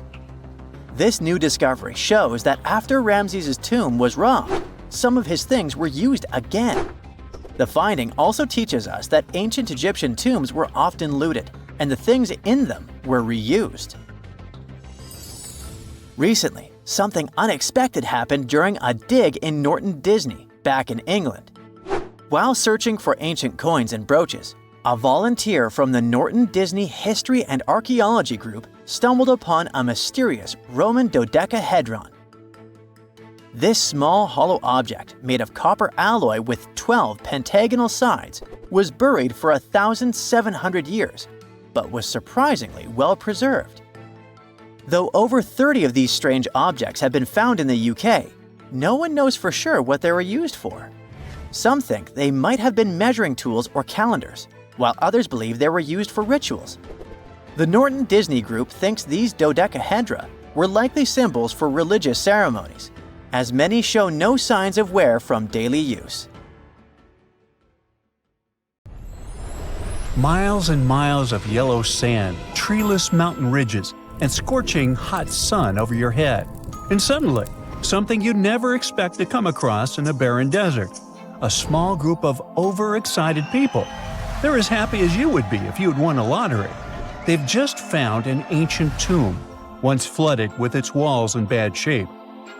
This new discovery shows that after Ramses' tomb was robbed, some of his things were used again. The finding also teaches us that ancient Egyptian tombs were often looted, and the things in them were reused. Recently, something unexpected happened during a dig in Norton Disney, back in England. While searching for ancient coins and brooches, a volunteer from the Norton Disney History and Archaeology group stumbled upon a mysterious Roman dodecahedron. This small hollow object, made of copper alloy with 12 pentagonal sides, was buried for 1,700 years, but was surprisingly well preserved. Though over 30 of these strange objects have been found in the UK, no one knows for sure what they were used for. Some think they might have been measuring tools or calendars, while others believe they were used for rituals. The Norton Disney group thinks these dodecahedra were likely symbols for religious ceremonies, as many show no signs of wear from daily use. Miles and miles of yellow sand, treeless mountain ridges, and scorching hot sun over your head. And suddenly, something you'd never expect to come across in a barren desert. A small group of overexcited people. They're as happy as you would be if you'd won a lottery. They've just found an ancient tomb, once flooded with its walls in bad shape.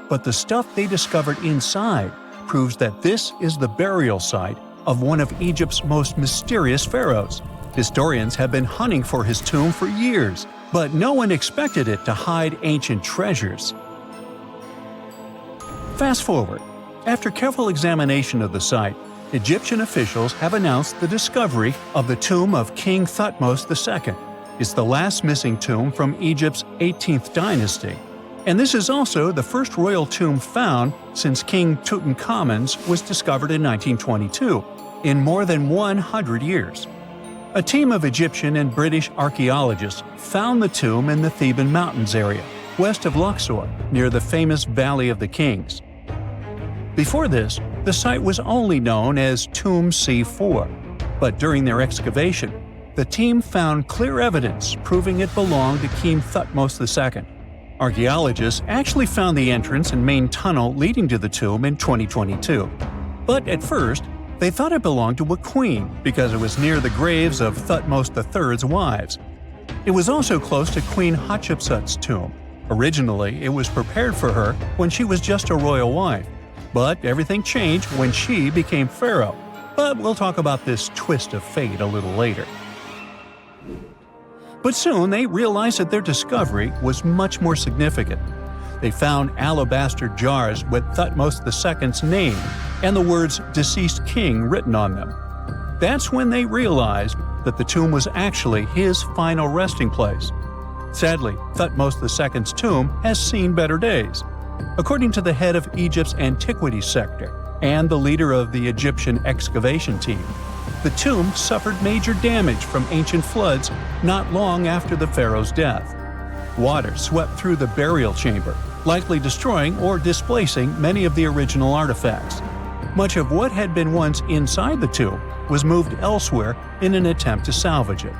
But the stuff they discovered inside proves that this is the burial site of one of Egypt's most mysterious pharaohs. Historians have been hunting for his tomb for years, but no one expected it to hide ancient treasures. Fast forward. After careful examination of the site, Egyptian officials have announced the discovery of the tomb of King Thutmose II. It's the last missing tomb from Egypt's 18th dynasty. And this is also the first royal tomb found since King Tutankhamun's was discovered in 1922, in more than 100 years. A team of Egyptian and British archaeologists found the tomb in the Theban Mountains area, west of Luxor, near the famous Valley of the Kings. Before this, the site was only known as Tomb C4, but during their excavation, the team found clear evidence proving it belonged to King Thutmose II. Archaeologists actually found the entrance and main tunnel leading to the tomb in 2022. But at first, they thought it belonged to a queen because it was near the graves of Thutmose III's wives. It was also close to Queen Hatshepsut's tomb. Originally, it was prepared for her when she was just a royal wife. But everything changed when she became pharaoh. But we'll talk about this twist of fate a little later. But soon they realized that their discovery was much more significant. They found alabaster jars with Thutmose II's name and the words "deceased king" written on them. That's when they realized that the tomb was actually his final resting place. Sadly, Thutmose II's tomb has seen better days. According to the head of Egypt's antiquities sector and the leader of the Egyptian excavation team, the tomb suffered major damage from ancient floods not long after the pharaoh's death. Water swept through the burial chamber, likely destroying or displacing many of the original artifacts. Much of what had been once inside the tomb was moved elsewhere in an attempt to salvage it.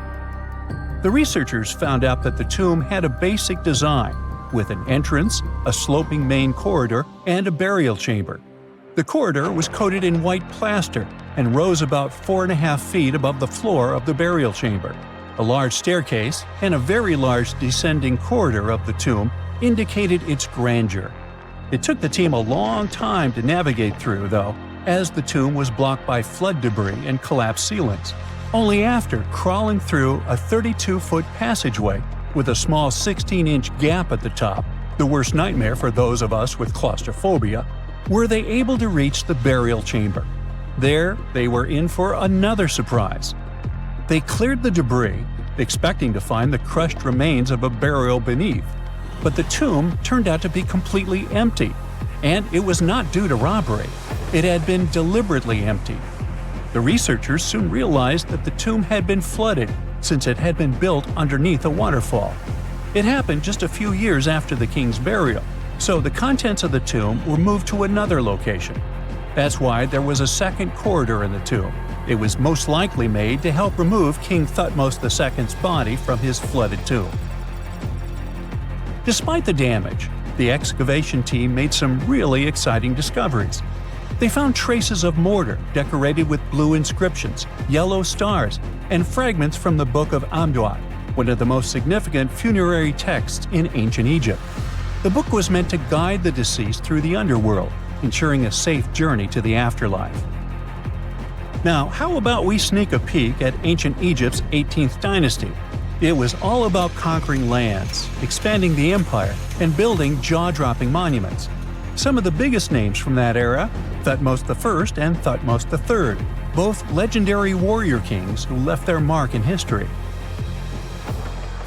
The researchers found out that the tomb had a basic design, with an entrance, a sloping main corridor, and a burial chamber. The corridor was coated in white plaster and rose about 4.5 feet above the floor of the burial chamber. A large staircase and a very large descending corridor of the tomb indicated its grandeur. It took the team a long time to navigate through, though, as the tomb was blocked by flood debris and collapsed ceilings. Only after crawling through a 32-foot passageway with a small 16-inch gap at the top, the worst nightmare for those of us with claustrophobia, were they able to reach the burial chamber. There, they were in for another surprise. They cleared the debris, expecting to find the crushed remains of a burial beneath. But the tomb turned out to be completely empty, and it was not due to robbery. It had been deliberately emptied. The researchers soon realized that the tomb had been flooded since it had been built underneath a waterfall. It happened just a few years after the king's burial, so the contents of the tomb were moved to another location. That's why there was a second corridor in the tomb. It was most likely made to help remove King Thutmose II's body from his flooded tomb. Despite the damage, the excavation team made some really exciting discoveries. They found traces of mortar decorated with blue inscriptions, yellow stars, and fragments from the Book of Amduat, one of the most significant funerary texts in ancient Egypt. The book was meant to guide the deceased through the underworld, ensuring a safe journey to the afterlife. Now, how about we sneak a peek at ancient Egypt's 18th dynasty? It was all about conquering lands, expanding the empire, and building jaw-dropping monuments. Some of the biggest names from that era, Thutmose I and Thutmose III, both legendary warrior kings who left their mark in history.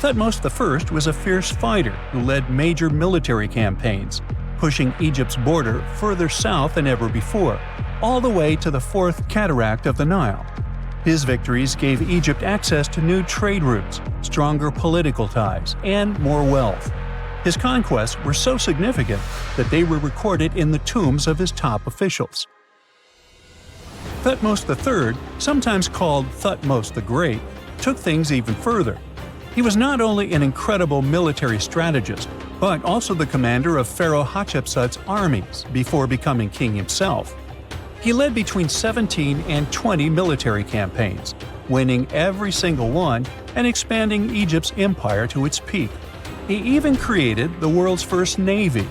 Thutmose I was a fierce fighter who led major military campaigns, pushing Egypt's border further south than ever before, all the way to the fourth cataract of the Nile. His victories gave Egypt access to new trade routes, stronger political ties, and more wealth. His conquests were so significant that they were recorded in the tombs of his top officials. Thutmose III, sometimes called Thutmose the Great, took things even further. He was not only an incredible military strategist, but also the commander of Pharaoh Hatshepsut's armies before becoming king himself. He led between 17 and 20 military campaigns, winning every single one and expanding Egypt's empire to its peak. He even created the world's first navy.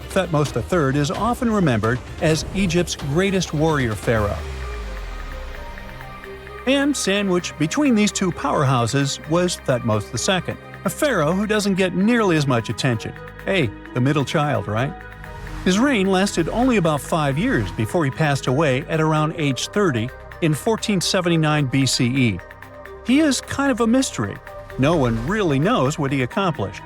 Thutmose III is often remembered as Egypt's greatest warrior pharaoh. And sandwiched between these two powerhouses was Thutmose II, a pharaoh who doesn't get nearly as much attention. Hey, the middle child, right? His reign lasted only about 5 years before he passed away at around age 30 in 1479 BCE. He is kind of a mystery. No one really knows what he accomplished.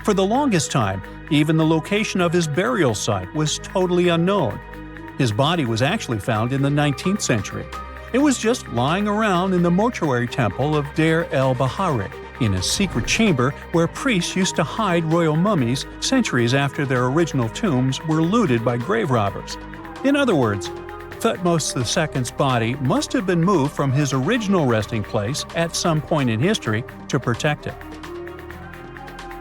For the longest time, even the location of his burial site was totally unknown. His body was actually found in the 19th century. It was just lying around in the mortuary temple of Deir el-Bahari, in a secret chamber where priests used to hide royal mummies centuries after their original tombs were looted by grave robbers. In other words, Thutmose II's body must have been moved from his original resting place at some point in history to protect it.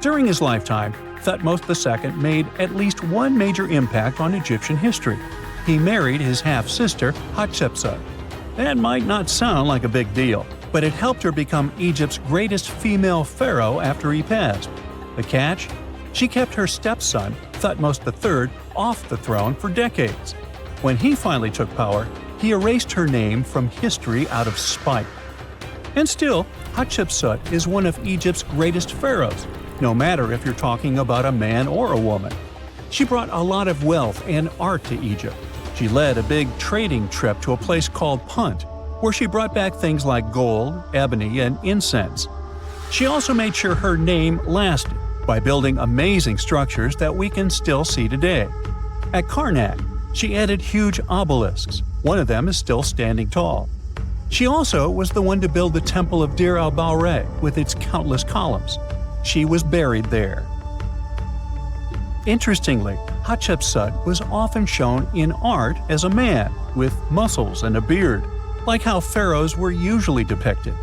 During his lifetime, Thutmose II made at least one major impact on Egyptian history. He married his half-sister Hatshepsut. That might not sound like a big deal, but it helped her become Egypt's greatest female pharaoh after he passed. The catch? She kept her stepson, Thutmose III, off the throne for decades. When he finally took power, he erased her name from history out of spite. And still, Hatshepsut is one of Egypt's greatest pharaohs, no matter if you're talking about a man or a woman. She brought a lot of wealth and art to Egypt. She led a big trading trip to a place called Punt, where she brought back things like gold, ebony, and incense. She also made sure her name lasted by building amazing structures that we can still see today. At Karnak, she added huge obelisks. One of them is still standing tall. She also was the one to build the Temple of Deir el-Bahari with its countless columns. She was buried there. Interestingly, Hatshepsut was often shown in art as a man with muscles and a beard, like how pharaohs were usually depicted.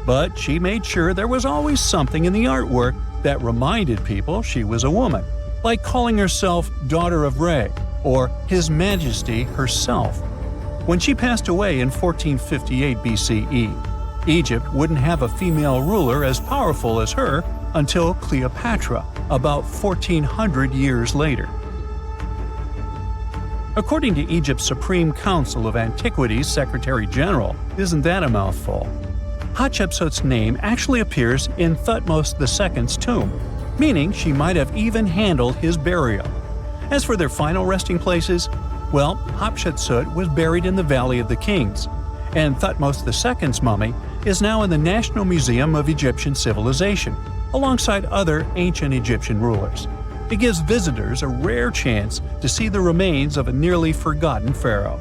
But she made sure there was always something in the artwork that reminded people she was a woman, like calling herself Daughter of Re or His Majesty herself. When she passed away in 1458 BCE, Egypt wouldn't have a female ruler as powerful as her until Cleopatra, about 1400 years later. According to Egypt's Supreme Council of Antiquities Secretary General, isn't that a mouthful? Hatshepsut's name actually appears in Thutmose II's tomb, meaning she might have even handled his burial. As for their final resting places, well, Hatshepsut was buried in the Valley of the Kings, and Thutmose II's mummy is now in the National Museum of Egyptian Civilization, alongside other ancient Egyptian rulers. It gives visitors a rare chance to see the remains of a nearly forgotten pharaoh.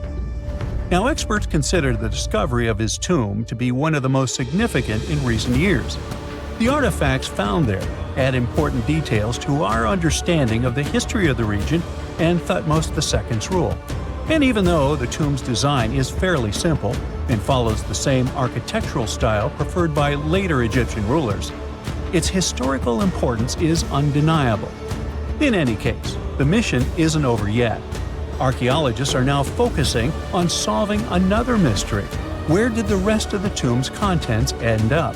Now, experts consider the discovery of his tomb to be one of the most significant in recent years. The artifacts found there add important details to our understanding of the history of the region and Thutmose II's rule. And even though the tomb's design is fairly simple and follows the same architectural style preferred by later Egyptian rulers, its historical importance is undeniable. In any case, the mission isn't over yet. Archaeologists are now focusing on solving another mystery. Where did the rest of the tomb's contents end up?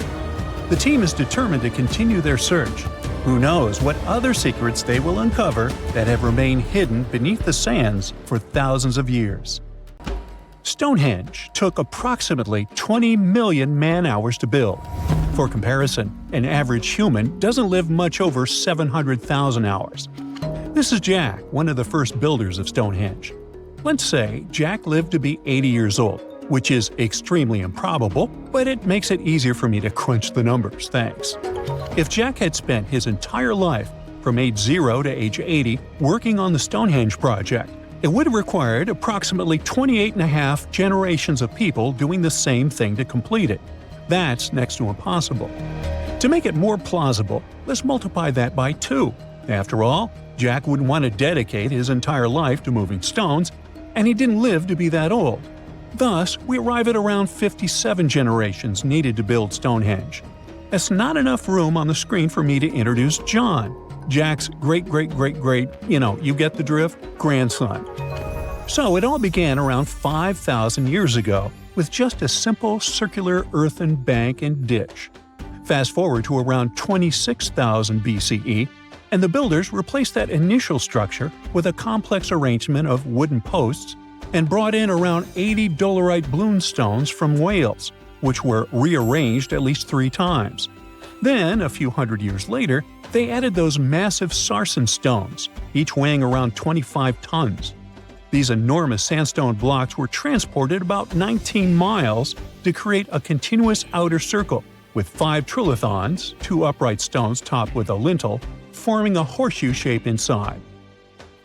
The team is determined to continue their search. Who knows what other secrets they will uncover that have remained hidden beneath the sands for thousands of years. Stonehenge took approximately 20 million man-hours to build. For comparison, an average human doesn't live much over 700,000 hours. This is Jack, one of the first builders of Stonehenge. Let's say Jack lived to be 80 years old, which is extremely improbable, but it makes it easier for me to crunch the numbers, thanks. If Jack had spent his entire life, from age 0 to age 80, working on the Stonehenge project, it would have required approximately 28.5 generations of people doing the same thing to complete it. That's next to impossible. To make it more plausible, let's multiply that by 2. After all, Jack wouldn't want to dedicate his entire life to moving stones, and he didn't live to be that old. Thus, we arrive at around 57 generations needed to build Stonehenge. That's not enough room on the screen for me to introduce John, Jack's great-great-great-great, you get the drift, grandson. So it all began around 5,000 years ago with just a simple circular earthen bank and ditch. Fast forward to around 26,000 BCE, and the builders replaced that initial structure with a complex arrangement of wooden posts and brought in around 80 dolerite bloom stones from Wales, which were rearranged at least 3 times. Then, a few hundred years later, they added those massive sarsen stones, each weighing around 25 tons. These enormous sandstone blocks were transported about 19 miles to create a continuous outer circle, with 5 trilithons, 2 upright stones topped with a lintel, forming a horseshoe shape inside.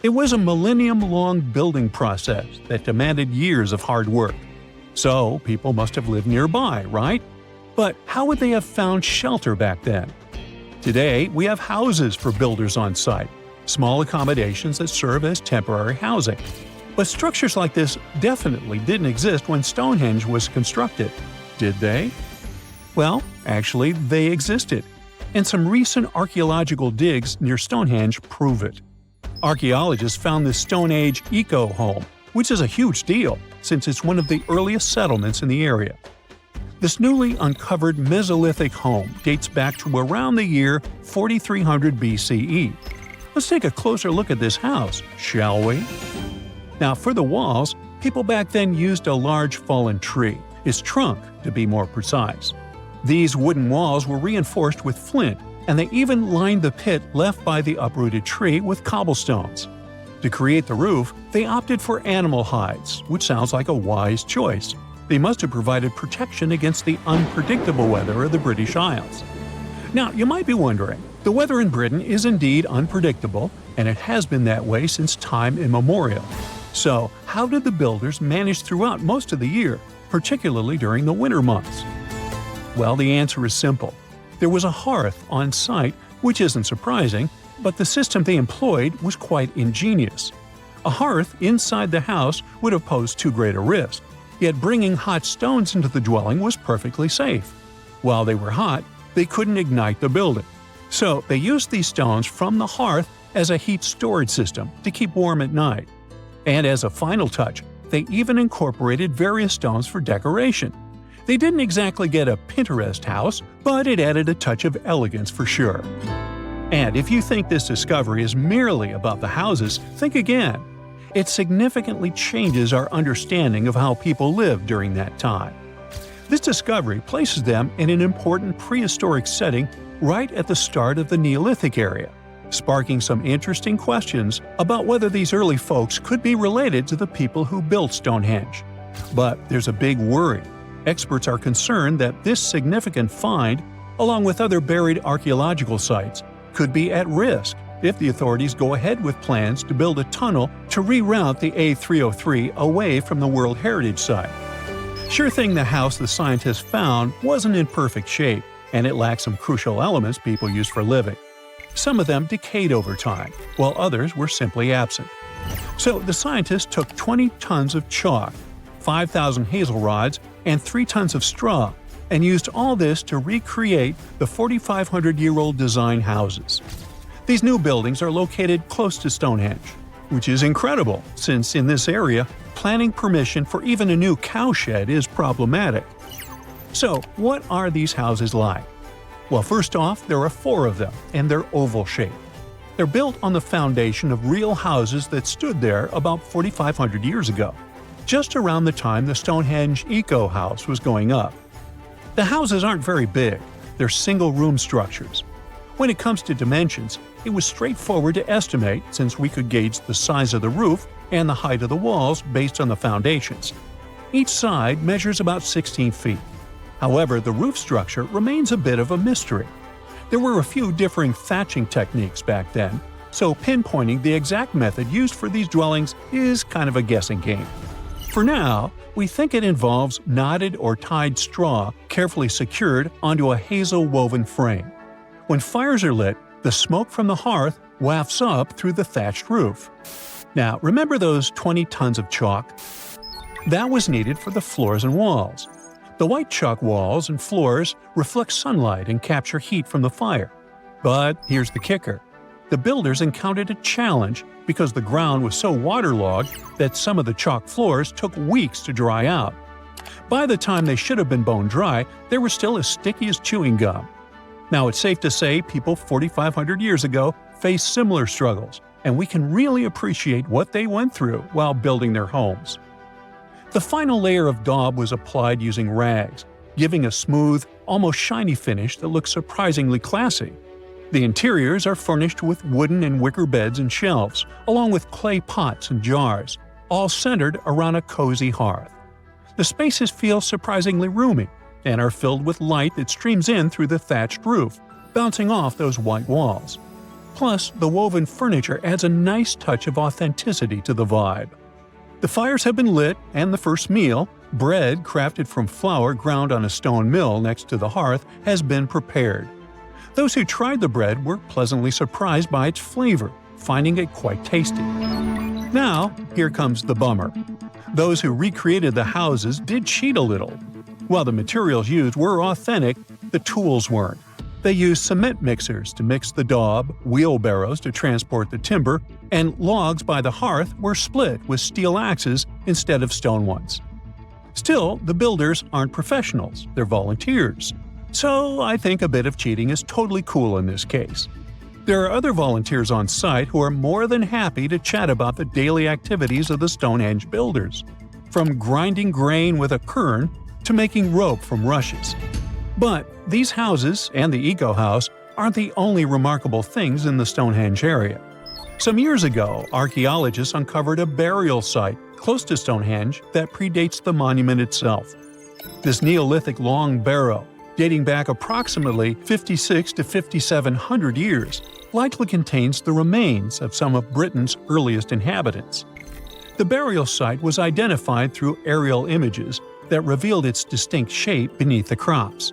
It was a millennium-long building process that demanded years of hard work. So, people must have lived nearby, right? But how would they have found shelter back then? Today, we have houses for builders on site, small accommodations that serve as temporary housing. But structures like this definitely didn't exist when Stonehenge was constructed. Did they? Well, actually, they existed. And some recent archaeological digs near Stonehenge prove it. Archaeologists found this Stone Age eco-home, which is a huge deal since it's one of the earliest settlements in the area. This newly uncovered Mesolithic home dates back to around the year 4300 BCE. Let's take a closer look at this house, shall we? Now, for the walls, people back then used a large fallen tree, its trunk to be more precise. These wooden walls were reinforced with flint, and they even lined the pit left by the uprooted tree with cobblestones. To create the roof, they opted for animal hides, which sounds like a wise choice. They must have provided protection against the unpredictable weather of the British Isles. Now, you might be wondering, the weather in Britain is indeed unpredictable, and it has been that way since time immemorial. So, how did the builders manage throughout most of the year, particularly during the winter months? Well, the answer is simple. There was a hearth on site, which isn't surprising, but the system they employed was quite ingenious. A hearth inside the house would have posed too great a risk, yet bringing hot stones into the dwelling was perfectly safe. While they were hot, they couldn't ignite the building. So they used these stones from the hearth as a heat storage system to keep warm at night. And as a final touch, they even incorporated various stones for decoration. They didn't exactly get a Pinterest house, but it added a touch of elegance for sure. And if you think this discovery is merely about the houses, think again. It significantly changes our understanding of how people lived during that time. This discovery places them in an important prehistoric setting right at the start of the Neolithic area, sparking some interesting questions about whether these early folks could be related to the people who built Stonehenge. But there's a big worry. Experts are concerned that this significant find, along with other buried archaeological sites, could be at risk if the authorities go ahead with plans to build a tunnel to reroute the A303 away from the World Heritage Site. Sure thing the house the scientists found wasn't in perfect shape, and it lacked some crucial elements people use for living. Some of them decayed over time, while others were simply absent. So the scientists took 20 tons of chalk, 5,000 hazel rods, and 3 tons of straw, and used all this to recreate the 4,500-year-old design houses. These new buildings are located close to Stonehenge, which is incredible since in this area, planning permission for even a new cowshed is problematic. So, what are these houses like? Well, first off, there are 4 of them, and they're oval-shaped. They're built on the foundation of real houses that stood there about 4,500 years ago, just around the time the Stonehenge Eco House was going up. The houses aren't very big, they're single-room structures. When it comes to dimensions, it was straightforward to estimate since we could gauge the size of the roof and the height of the walls based on the foundations. Each side measures about 16 feet. However, the roof structure remains a bit of a mystery. There were a few differing thatching techniques back then, so pinpointing the exact method used for these dwellings is kind of a guessing game. For now, we think it involves knotted or tied straw carefully secured onto a hazel-woven frame. When fires are lit, the smoke from the hearth wafts up through the thatched roof. Now, remember those 20 tons of chalk? That was needed for the floors and walls. The white chalk walls and floors reflect sunlight and capture heat from the fire. But here's the kicker. The builders encountered a challenge because the ground was so waterlogged that some of the chalk floors took weeks to dry out. By the time they should have been bone dry, they were still as sticky as chewing gum. Now, it's safe to say people 4,500 years ago faced similar struggles, and we can really appreciate what they went through while building their homes. The final layer of daub was applied using rags, giving a smooth, almost shiny finish that looks surprisingly classy. The interiors are furnished with wooden and wicker beds and shelves, along with clay pots and jars, all centered around a cozy hearth. The spaces feel surprisingly roomy, and are filled with light that streams in through the thatched roof, bouncing off those white walls. Plus, the woven furniture adds a nice touch of authenticity to the vibe. The fires have been lit, and the first meal, bread crafted from flour ground on a stone mill next to the hearth, has been prepared. Those who tried the bread were pleasantly surprised by its flavor, finding it quite tasty. Now, here comes the bummer. Those who recreated the houses did cheat a little. While the materials used were authentic, the tools weren't. They used cement mixers to mix the daub, wheelbarrows to transport the timber, and logs by the hearth were split with steel axes instead of stone ones. Still, the builders aren't professionals, they're volunteers. So I think a bit of cheating is totally cool in this case. There are other volunteers on site who are more than happy to chat about the daily activities of the Stonehenge builders, from grinding grain with a quern to making rope from rushes. But these houses and the Eco House aren't the only remarkable things in the Stonehenge area. Some years ago, archaeologists uncovered a burial site close to Stonehenge that predates the monument itself. This Neolithic long barrow, dating back approximately 56 to 5,700 years, likely contains the remains of some of Britain's earliest inhabitants. The burial site was identified through aerial images that revealed its distinct shape beneath the crops.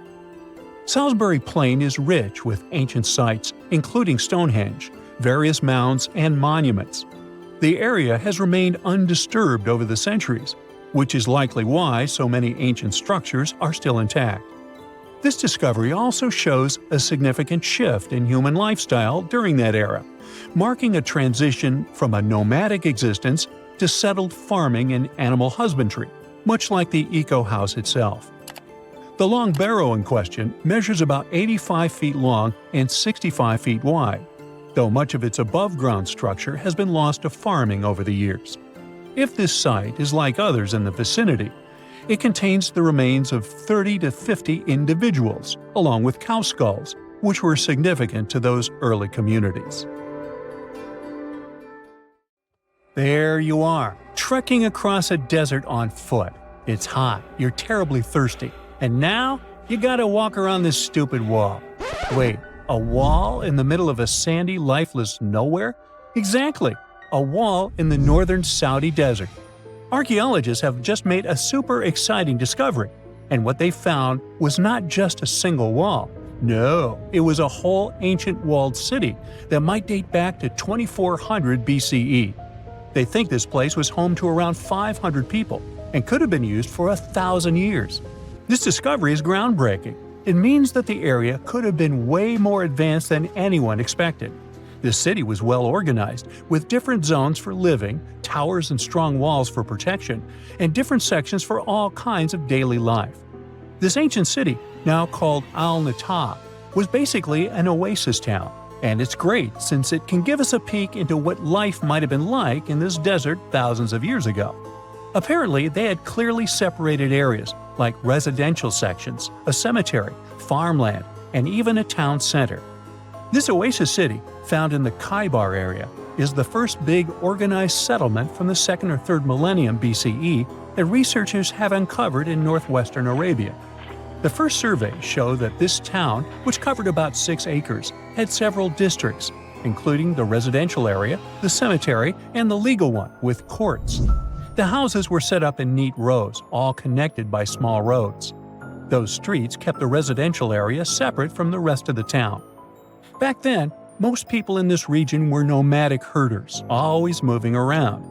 Salisbury Plain is rich with ancient sites, including Stonehenge, various mounds, and monuments. The area has remained undisturbed over the centuries, which is likely why so many ancient structures are still intact. This discovery also shows a significant shift in human lifestyle during that era, marking a transition from a nomadic existence to settled farming and animal husbandry, much like the Eco House itself. The long barrow in question measures about 85 feet long and 65 feet wide, though much of its above-ground structure has been lost to farming over the years. if this site is like others in the vicinity. It contains the remains of 30 to 50 individuals, along with cow skulls, which were significant to those early communities. There you are, trekking across a desert on foot. It's hot, you're terribly thirsty, and now you gotta walk around this stupid wall. Wait, a wall in the middle of a sandy, lifeless nowhere? Exactly, a wall in the northern Saudi desert. Archaeologists have just made a super exciting discovery, and what they found was not just a single wall. No, it was a whole ancient walled city that might date back to 2400 BCE. They think this place was home to around 500 people and could have been used for 1,000 years. This discovery is groundbreaking. It means that the area could have been way more advanced than anyone expected. The city was well organized, with different zones for living, towers and strong walls for protection, and different sections for all kinds of daily life. This ancient city, now called Al-Nata, was basically an oasis town. And it's great since it can give us a peek into what life might have been like in this desert thousands of years ago. Apparently, they had clearly separated areas, like residential sections, a cemetery, farmland, and even a town center. This oasis city, found in the Khaybar area, is the first big organized settlement from the 2nd or 3rd millennium BCE that researchers have uncovered in northwestern Arabia. The first surveys show that this town, which covered about 6 acres, had several districts, including the residential area, the cemetery, and the legal one, with courts. The houses were set up in neat rows, all connected by small roads. Those streets kept the residential area separate from the rest of the town. Back then, most people in this region were nomadic herders, always moving around.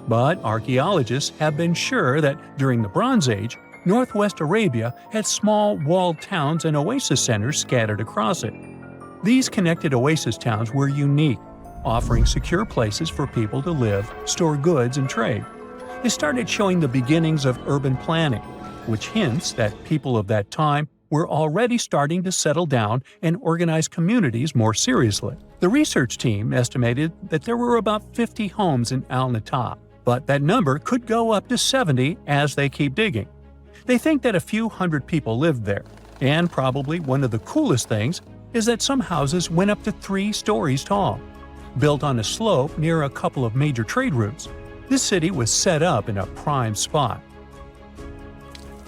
But archaeologists have been sure that during the Bronze Age, Northwest Arabia had small walled towns and oasis centers scattered across it. These connected oasis towns were unique, offering secure places for people to live, store goods, and trade. They started showing the beginnings of urban planning, which hints that people of that time were already starting to settle down and organize communities more seriously. The research team estimated that there were about 50 homes in Al-Nata, but that number could go up to 70 as they keep digging. They think that a few hundred people lived there, and probably one of the coolest things is that some houses went up to 3 stories tall. Built on a slope near a couple of major trade routes, this city was set up in a prime spot.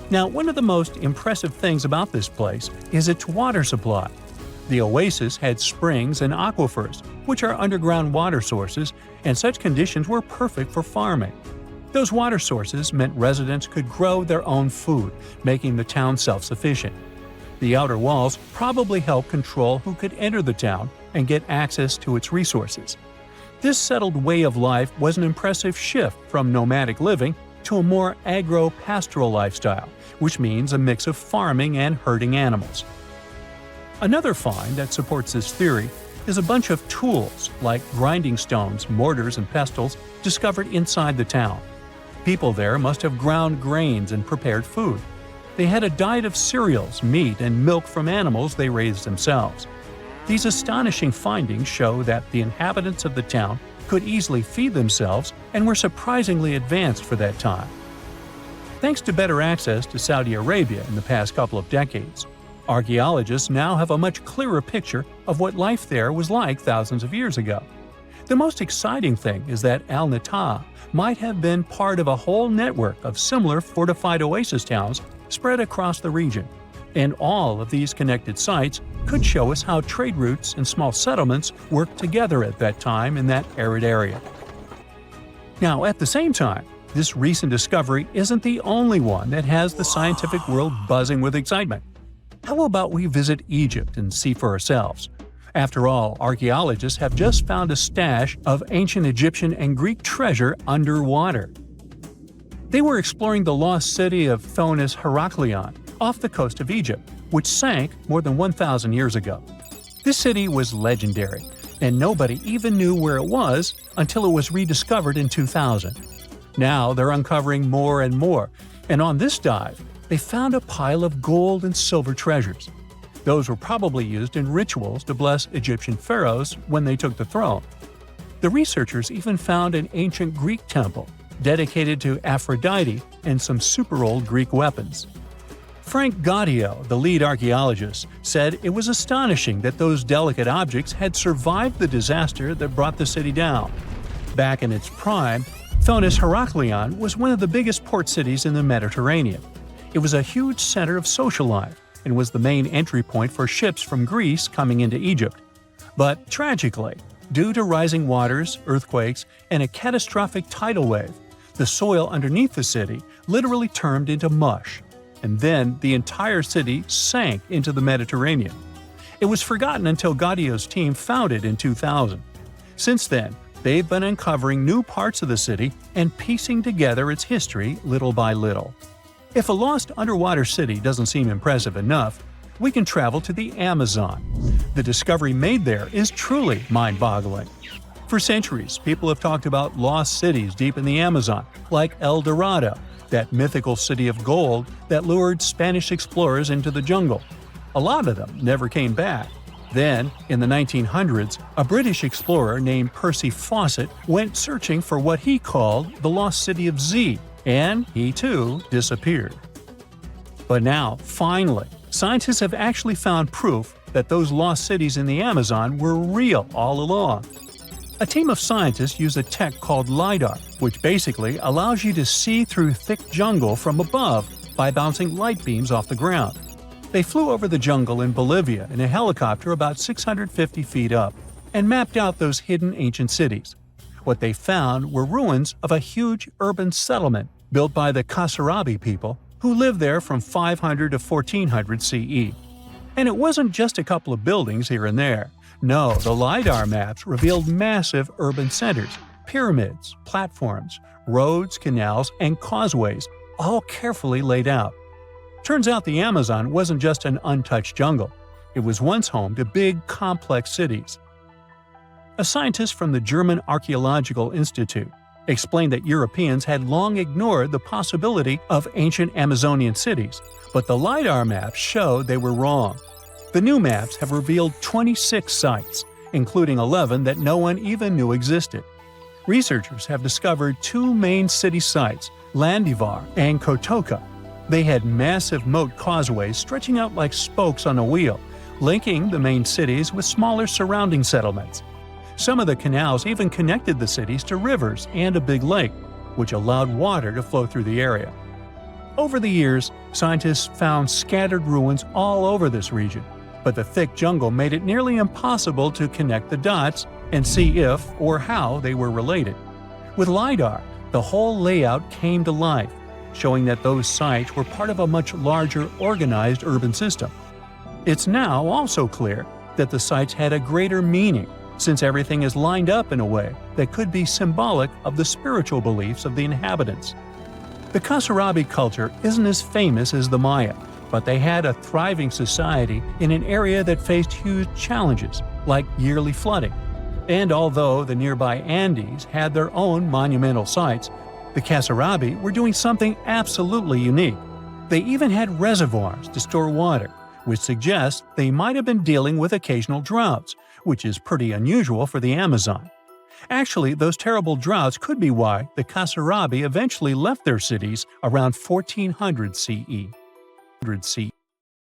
Now, one of the most impressive things about this place is its water supply. The oasis had springs and aquifers, which are underground water sources, and such conditions were perfect for farming. Those water sources meant residents could grow their own food, making the town self-sufficient. The outer walls probably helped control who could enter the town and get access to its resources. This settled way of life was an impressive shift from nomadic living to a more agro-pastoral lifestyle, which means a mix of farming and herding animals. Another find that supports this theory is a bunch of tools, like grinding stones, mortars, and pestles, discovered inside the town. People there must have ground grains and prepared food. They had a diet of cereals, meat, and milk from animals they raised themselves. These astonishing findings show that the inhabitants of the town could easily feed themselves and were surprisingly advanced for that time. Thanks to better access to Saudi Arabia in the past couple of decades, archaeologists now have a much clearer picture of what life there was like thousands of years ago. The most exciting thing is that Al-Nata might have been part of a whole network of similar fortified oasis towns spread across the region, and all of these connected sites could show us how trade routes and small settlements worked together at that time in that arid area. Now, at the same time, this recent discovery isn't the only one that has the scientific world buzzing with excitement. How about we visit Egypt and see for ourselves? After all, archaeologists have just found a stash of ancient Egyptian and Greek treasure underwater. They were exploring the lost city of Thonis-Heracleion off the coast of Egypt, which sank more than 1,000 years ago. This city was legendary, and nobody even knew where it was until it was rediscovered in 2000. Now they're uncovering more and more, and on this dive, they found a pile of gold and silver treasures. Those were probably used in rituals to bless Egyptian pharaohs when they took the throne. The researchers even found an ancient Greek temple, dedicated to Aphrodite and some super old Greek weapons. Frank Gaudio, the lead archaeologist, said it was astonishing that those delicate objects had survived the disaster that brought the city down. Back in its prime, Thonis-Heracleion was one of the biggest port cities in the Mediterranean. It was a huge center of social life and was the main entry point for ships from Greece coming into Egypt. But tragically, due to rising waters, earthquakes, and a catastrophic tidal wave, the soil underneath the city literally turned into mush, and then the entire city sank into the Mediterranean. It was forgotten until Gaudio's team found it in 2000. Since then, they've been uncovering new parts of the city and piecing together its history little by little. If a lost underwater city doesn't seem impressive enough, we can travel to the Amazon. The discovery made there is truly mind-boggling. For centuries, people have talked about lost cities deep in the Amazon, like El Dorado, that mythical city of gold that lured Spanish explorers into the jungle. A lot of them never came back. Then, in the 1900s, a British explorer named Percy Fawcett went searching for what he called the lost city of Z, and he too disappeared. But now, finally, scientists have actually found proof that those lost cities in the Amazon were real all along. A team of scientists use a tech called LiDAR, which basically allows you to see through thick jungle from above by bouncing light beams off the ground. They flew over the jungle in Bolivia in a helicopter about 650 feet up and mapped out those hidden ancient cities. What they found were ruins of a huge urban settlement built by the Casarabi people who lived there from 500 to 1400 CE. And it wasn't just a couple of buildings here and there. No, the LiDAR maps revealed massive urban centers, pyramids, platforms, roads, canals, and causeways, all carefully laid out. Turns out the Amazon wasn't just an untouched jungle. It was once home to big, complex cities. A scientist from the German Archaeological Institute explained that Europeans had long ignored the possibility of ancient Amazonian cities, but the LiDAR maps showed they were wrong. The new maps have revealed 26 sites, including 11 that no one even knew existed. Researchers have discovered two main city sites, Landivar and Kotoka. They had massive moat causeways stretching out like spokes on a wheel, linking the main cities with smaller surrounding settlements. Some of the canals even connected the cities to rivers and a big lake, which allowed water to flow through the area. Over the years, scientists found scattered ruins all over this region, but the thick jungle made it nearly impossible to connect the dots and see if or how they were related. With LiDAR, the whole layout came to life, showing that those sites were part of a much larger, organized urban system. It's now also clear that the sites had a greater meaning, since everything is lined up in a way that could be symbolic of the spiritual beliefs of the inhabitants. The Casarabi culture isn't as famous as the Maya, but they had a thriving society in an area that faced huge challenges, like yearly flooding. And although the nearby Andes had their own monumental sites, the Casarabi were doing something absolutely unique. They even had reservoirs to store water, which suggests they might have been dealing with occasional droughts, which is pretty unusual for the Amazon. Actually, those terrible droughts could be why the Casarabi eventually left their cities around 1400 CE.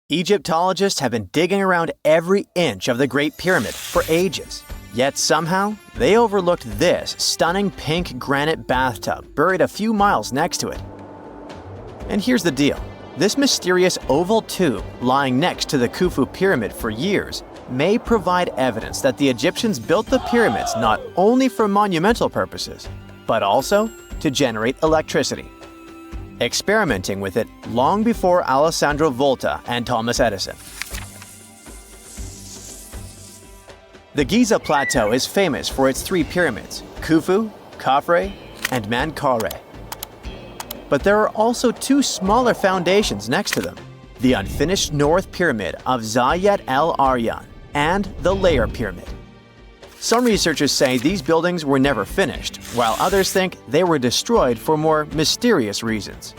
Egyptologists have been digging around every inch of the Great Pyramid for ages. Yet somehow, they overlooked this stunning pink granite bathtub buried a few miles next to it. And here's the deal. This mysterious oval tube lying next to the Khufu pyramid for years may provide evidence that the Egyptians built the pyramids not only for monumental purposes, but also to generate electricity, experimenting with it long before Alessandro Volta and Thomas Edison. The Giza Plateau is famous for its three pyramids, Khufu, Khafre, and Menkaure. But there are also two smaller foundations next to them, the unfinished North Pyramid of Zayat el-Aryan and the Layer Pyramid. Some researchers say these buildings were never finished, while others think they were destroyed for more mysterious reasons.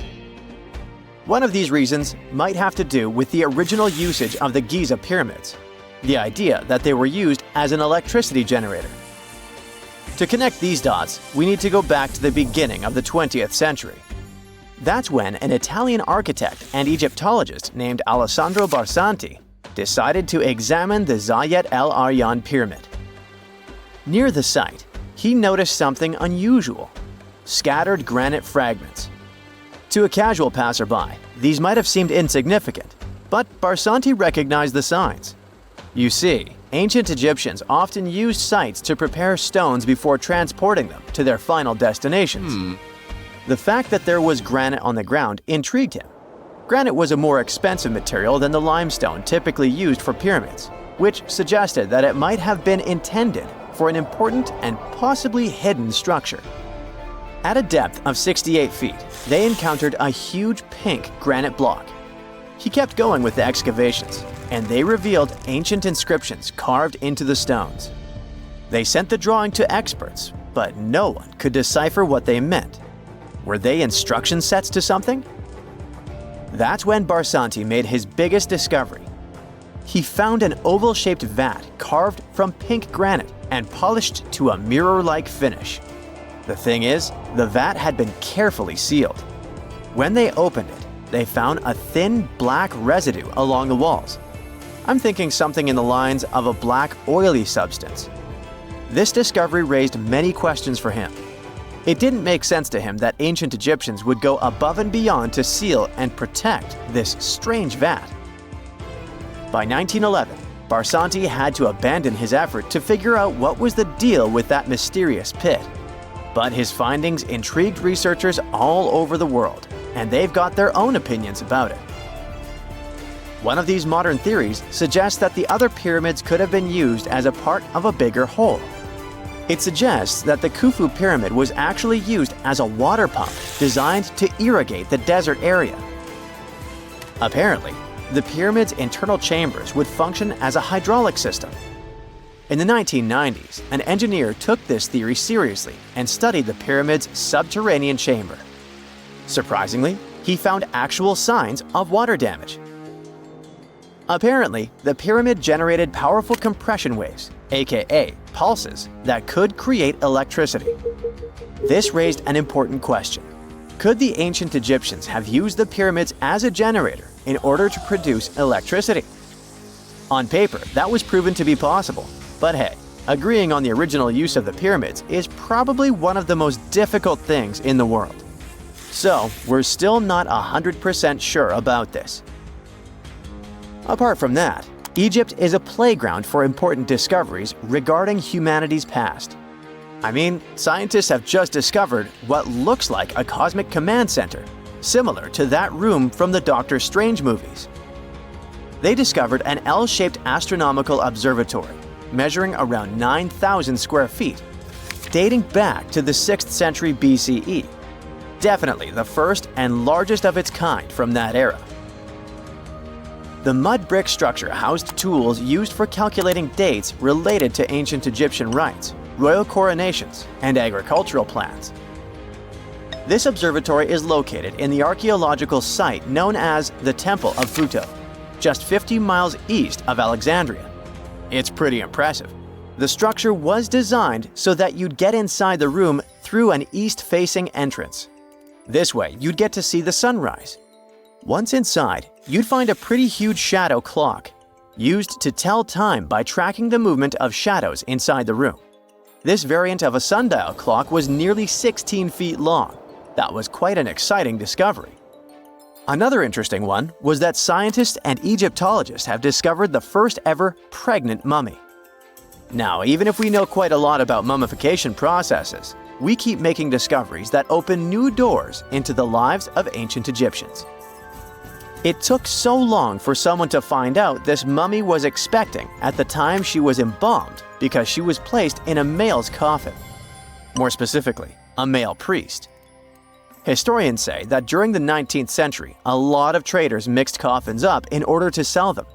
One of these reasons might have to do with the original usage of the Giza pyramids, the idea that they were used as an electricity generator. To connect these dots, we need to go back to the beginning of the 20th century. That's when an Italian architect and Egyptologist named Alessandro Barsanti decided to examine the Zayat el-Aryan pyramid. Near the site, he noticed something unusual: scattered granite fragments. To a casual passerby, these might have seemed insignificant, but Barsanti recognized the signs. You see, ancient Egyptians often used sites to prepare stones before transporting them to their final destinations. The fact that there was granite on the ground intrigued him. Granite was a more expensive material than the limestone typically used for pyramids, which suggested that it might have been intended for an important and possibly hidden structure. At a depth of 68 feet, they encountered a huge pink granite block. He kept going with the excavations, and they revealed ancient inscriptions carved into the stones. They sent the drawing to experts, but no one could decipher what they meant. Were they instruction sets to something? That's when Barsanti made his biggest discovery. He found an oval-shaped vat carved from pink granite and polished to a mirror-like finish. The thing is, the vat had been carefully sealed. When they opened it, they found a thin black residue along the walls. I'm thinking something in the lines of a black oily substance. This discovery raised many questions for him. It didn't make sense to him that ancient Egyptians would go above and beyond to seal and protect this strange vat. By 1911, Barsanti had to abandon his effort to figure out what was the deal with that mysterious pit. But his findings intrigued researchers all over the world, and they've got their own opinions about it. One of these modern theories suggests that the other pyramids could have been used as a part of a bigger whole. It suggests that the Khufu pyramid was actually used as a water pump designed to irrigate the desert area. Apparently, the pyramid's internal chambers would function as a hydraulic system. In the 1990s, an engineer took this theory seriously and studied the pyramid's subterranean chamber. Surprisingly, he found actual signs of water damage. Apparently, the pyramid generated powerful compression waves, aka pulses, that could create electricity. This raised an important question. Could the ancient Egyptians have used the pyramids as a generator in order to produce electricity? On paper, that was proven to be possible. But hey, agreeing on the original use of the pyramids is probably one of the most difficult things in the world. So, we're still not 100% sure about this. Apart from that, Egypt is a playground for important discoveries regarding humanity's past. I mean, scientists have just discovered what looks like a cosmic command center, similar to that room from the Doctor Strange movies. They discovered an L-shaped astronomical observatory, measuring around 9,000 square feet, dating back to the 6th century BCE. Definitely the first and largest of its kind from that era. The mud brick structure housed tools used for calculating dates related to ancient Egyptian rites, royal coronations, and agricultural plans. This observatory is located in the archaeological site known as the Temple of Phuto, just 50 miles east of Alexandria. It's pretty impressive. The structure was designed so that you'd get inside the room through an east-facing entrance. This way, you'd get to see the sunrise. Once inside, you'd find a pretty huge shadow clock, used to tell time by tracking the movement of shadows inside the room. This variant of a sundial clock was nearly 16 feet long. That was quite an exciting discovery. Another interesting one was that scientists and Egyptologists have discovered the first ever pregnant mummy. Now, even if we know quite a lot about mummification processes, we keep making discoveries that open new doors into the lives of ancient Egyptians. It took so long for someone to find out this mummy was expecting at the time she was embalmed because she was placed in a male's coffin. More specifically, a male priest. Historians say that during the 19th century, a lot of traders mixed coffins up in order to sell them.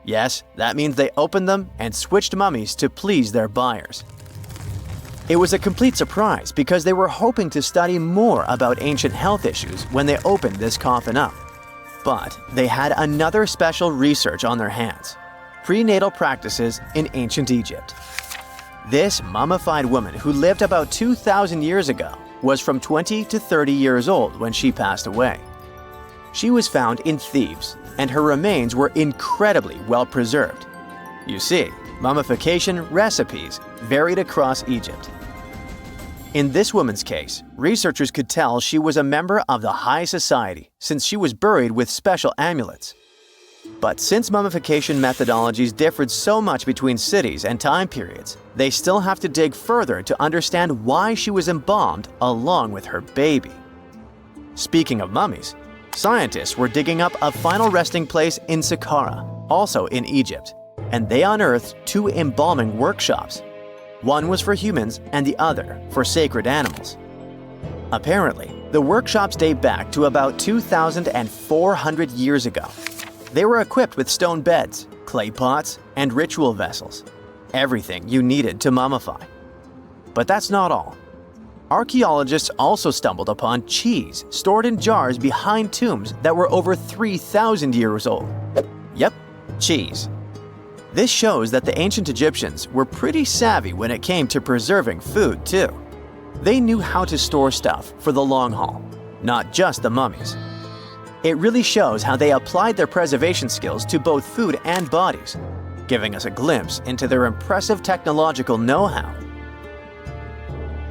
Yes, that means they opened them and switched mummies to please their buyers. It was a complete surprise because they were hoping to study more about ancient health issues when they opened this coffin up. But they had another special research on their hands: prenatal practices in ancient Egypt. This mummified woman, who lived about 2,000 years ago, was from 20 to 30 years old when she passed away. She was found in Thebes, and her remains were incredibly well preserved. You see, mummification recipes varied across Egypt. In this woman's case, researchers could tell she was a member of the high society since she was buried with special amulets. But since mummification methodologies differed so much between cities and time periods, they still have to dig further to understand why she was embalmed along with her baby. Speaking of mummies, scientists were digging up a final resting place in Saqqara, also in Egypt, and they unearthed two embalming workshops. One was for humans and the other for sacred animals. Apparently, the workshops date back to about 2,400 years ago. They were equipped with stone beds, clay pots, and ritual vessels. Everything you needed to mummify. But that's not all. Archaeologists also stumbled upon cheese stored in jars behind tombs that were over 3,000 years old. Yep, cheese. This shows that the ancient Egyptians were pretty savvy when it came to preserving food, too. They knew how to store stuff for the long haul, not just the mummies. It really shows how they applied their preservation skills to both food and bodies, giving us a glimpse into their impressive technological know-how.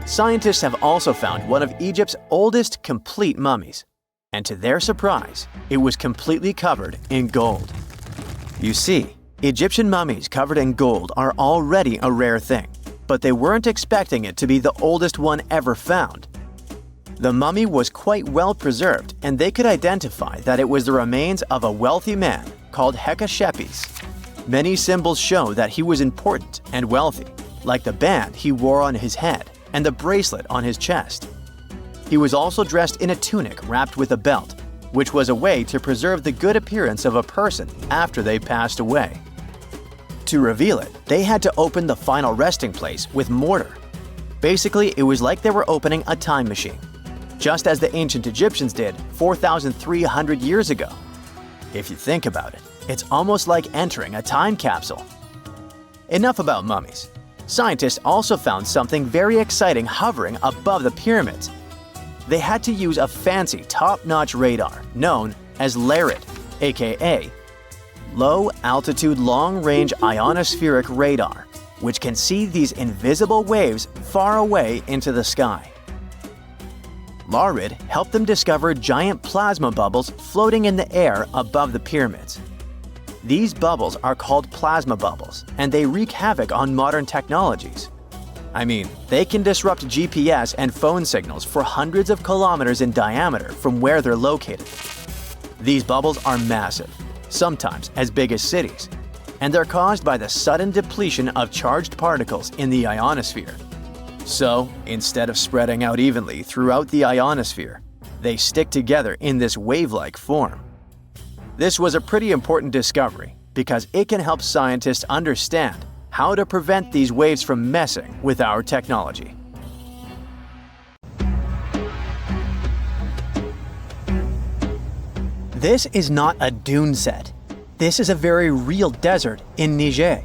Scientists have also found one of Egypt's oldest complete mummies, and to their surprise, it was completely covered in gold. You see, Egyptian mummies covered in gold are already a rare thing, but they weren't expecting it to be the oldest one ever found. The mummy was quite well preserved, and they could identify that it was the remains of a wealthy man called Hekashepes. Many symbols show that he was important and wealthy, like the band he wore on his head and the bracelet on his chest. He was also dressed in a tunic wrapped with a belt, which was a way to preserve the good appearance of a person after they passed away. To reveal it, they had to open the final resting place with mortar. Basically, it was like they were opening a time machine, just as the ancient Egyptians did 4,300 years ago. If you think about it, it's almost like entering a time capsule. Enough about mummies. Scientists also found something very exciting hovering above the pyramids. They had to use a fancy top-notch radar known as LARID, aka Low Altitude Long Range Ionospheric Radar, which can see these invisible waves far away into the sky. LARID helped them discover giant plasma bubbles floating in the air above the pyramids. These bubbles are called plasma bubbles, and they wreak havoc on modern technologies. I mean, they can disrupt GPS and phone signals for hundreds of kilometers in diameter from where they're located. These bubbles are massive, sometimes as big as cities, and they're caused by the sudden depletion of charged particles in the ionosphere. So, instead of spreading out evenly throughout the ionosphere, they stick together in this wave-like form. This was a pretty important discovery because it can help scientists understand how to prevent these waves from messing with our technology. This is not a dune set. This is a very real desert in Niger.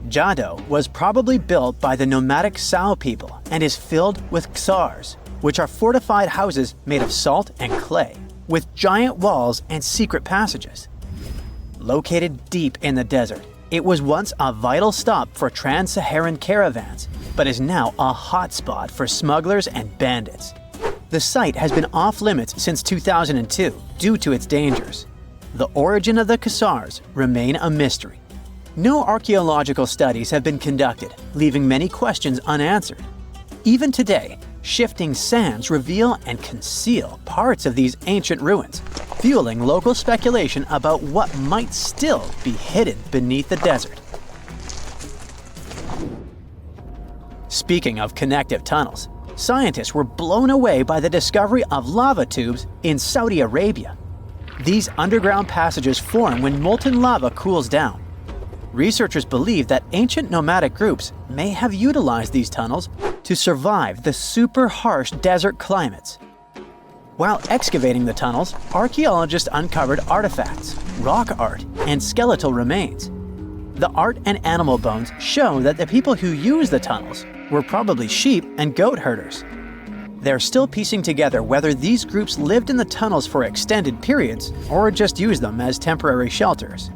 Jado was probably built by the nomadic Sao people and is filled with Casars, which are fortified houses made of salt and clay, with giant walls and secret passages. Located deep in the desert, it was once a vital stop for trans-Saharan caravans, but is now a hotspot for smugglers and bandits. The site has been off-limits since 2002 due to its dangers. The origin of the Casars remain a mystery. No archaeological studies have been conducted, leaving many questions unanswered. Even today, shifting sands reveal and conceal parts of these ancient ruins, fueling local speculation about what might still be hidden beneath the desert. Speaking of connective tunnels, scientists were blown away by the discovery of lava tubes in Saudi Arabia. These underground passages form when molten lava cools down. Researchers believe that ancient nomadic groups may have utilized these tunnels to survive the super harsh desert climates. While excavating the tunnels, archaeologists uncovered artifacts, rock art, and skeletal remains. The art and animal bones show that the people who used the tunnels were probably sheep and goat herders. They're still piecing together whether these groups lived in the tunnels for extended periods or just used them as temporary shelters.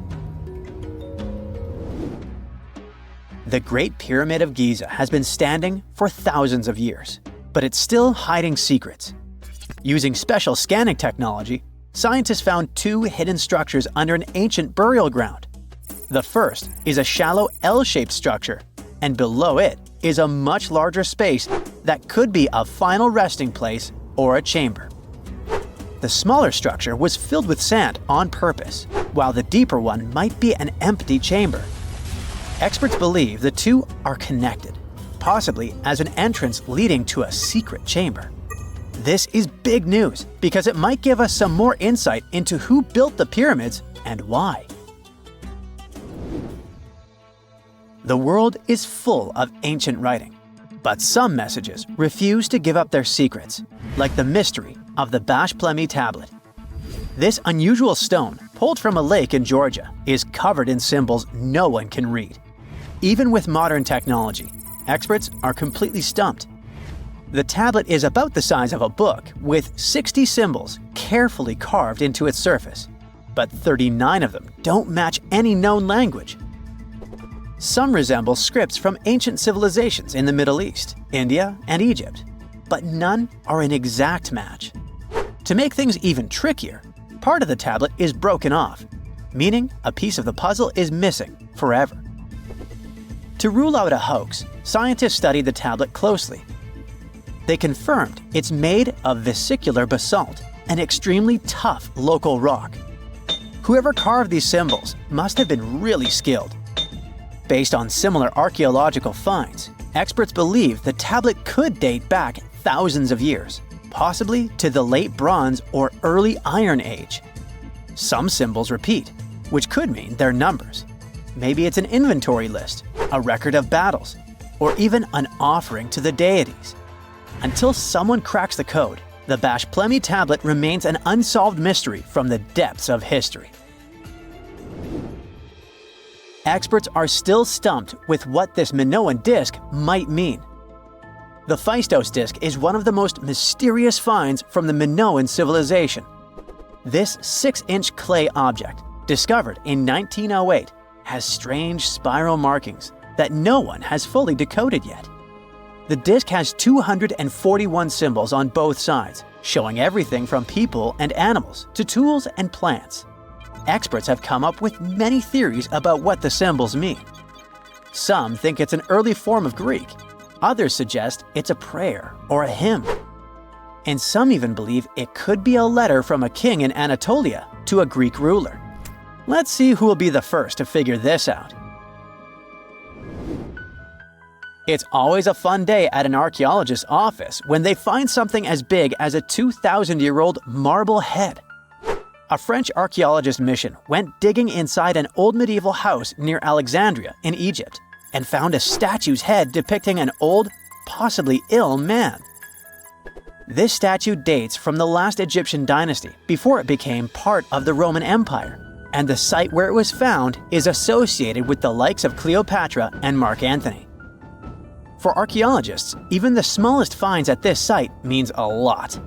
The Great Pyramid of Giza has been standing for thousands of years, but it's still hiding secrets. Using special scanning technology, scientists found two hidden structures under an ancient burial ground. The first is a shallow L-shaped structure, and below it is a much larger space that could be a final resting place or a chamber. The smaller structure was filled with sand on purpose, while the deeper one might be an empty chamber. Experts believe the two are connected, possibly as an entrance leading to a secret chamber. This is big news because it might give us some more insight into who built the pyramids and why. The world is full of ancient writing, but some messages refuse to give up their secrets, like the mystery of the Bash Plemi tablet. This unusual stone, pulled from a lake in Georgia, is covered in symbols no one can read. Even with modern technology, experts are completely stumped. The tablet is about the size of a book, with 60 symbols carefully carved into its surface, but 39 of them don't match any known language. Some resemble scripts from ancient civilizations in the Middle East, India, and Egypt, but none are an exact match. To make things even trickier, part of the tablet is broken off, meaning a piece of the puzzle is missing forever. To rule out a hoax, scientists studied the tablet closely. They confirmed it's made of vesicular basalt, an extremely tough local rock. Whoever carved these symbols must have been really skilled. Based on similar archaeological finds, experts believe the tablet could date back thousands of years, possibly to the late Bronze or early Iron Age. Some symbols repeat, which could mean they're numbers. Maybe it's an inventory list, a record of battles, or even an offering to the deities. Until someone cracks the code, the Bash Plemi tablet remains an unsolved mystery from the depths of history. Experts are still stumped with what this Minoan disc might mean. The Phaistos Disc is one of the most mysterious finds from the Minoan civilization. This 6-inch clay object, discovered in 1908, has strange spiral markings that no one has fully decoded yet. The disc has 241 symbols on both sides, showing everything from people and animals to tools and plants. Experts have come up with many theories about what the symbols mean. Some think it's an early form of Greek. Others suggest it's a prayer or a hymn. And some even believe it could be a letter from a king in Anatolia to a Greek ruler. Let's see who will be the first to figure this out. It's always a fun day at an archaeologist's office when they find something as big as a 2,000-year-old marble head. A French archaeologist mission went digging inside an old medieval house near Alexandria in Egypt and found a statue's head depicting an old, possibly ill man. This statue dates from the last Egyptian dynasty before it became part of the Roman Empire, and the site where it was found is associated with the likes of Cleopatra and Mark Antony. For archaeologists, even the smallest finds at this site means a lot.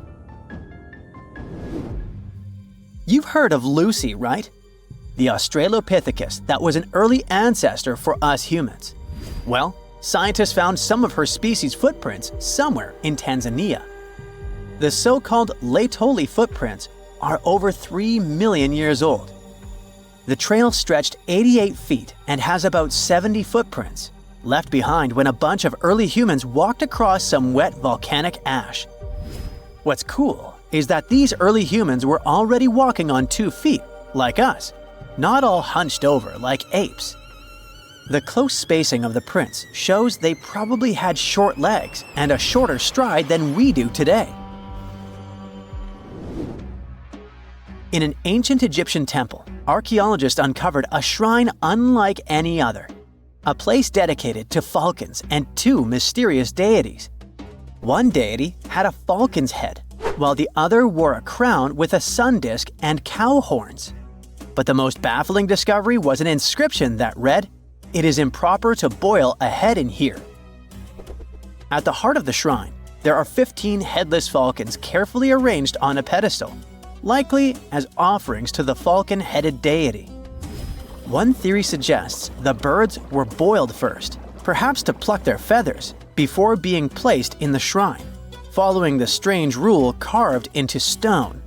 You've heard of Lucy, right? The Australopithecus that was an early ancestor for us humans. Well, scientists found some of her species' footprints somewhere in Tanzania. The so-called Laetoli footprints are over 3 million years old. The trail stretched 88 feet and has about 70 footprints, left behind when a bunch of early humans walked across some wet volcanic ash. What's cool is that these early humans were already walking on 2 feet, like us, not all hunched over like apes. The close spacing of the prints shows they probably had short legs and a shorter stride than we do today. In an ancient Egyptian temple, archaeologists uncovered a shrine unlike any other, a place dedicated to falcons and 2 mysterious deities. One deity had a falcon's head, while the other wore a crown with a sun disk and cow horns. But the most baffling discovery was an inscription that read, it is improper to boil a head in here. At the heart of the shrine, there are 15 headless falcons carefully arranged on a pedestal, likely as offerings to the falcon-headed deity. One theory suggests the birds were boiled first, perhaps to pluck their feathers, before being placed in the shrine, following the strange rule carved into stone.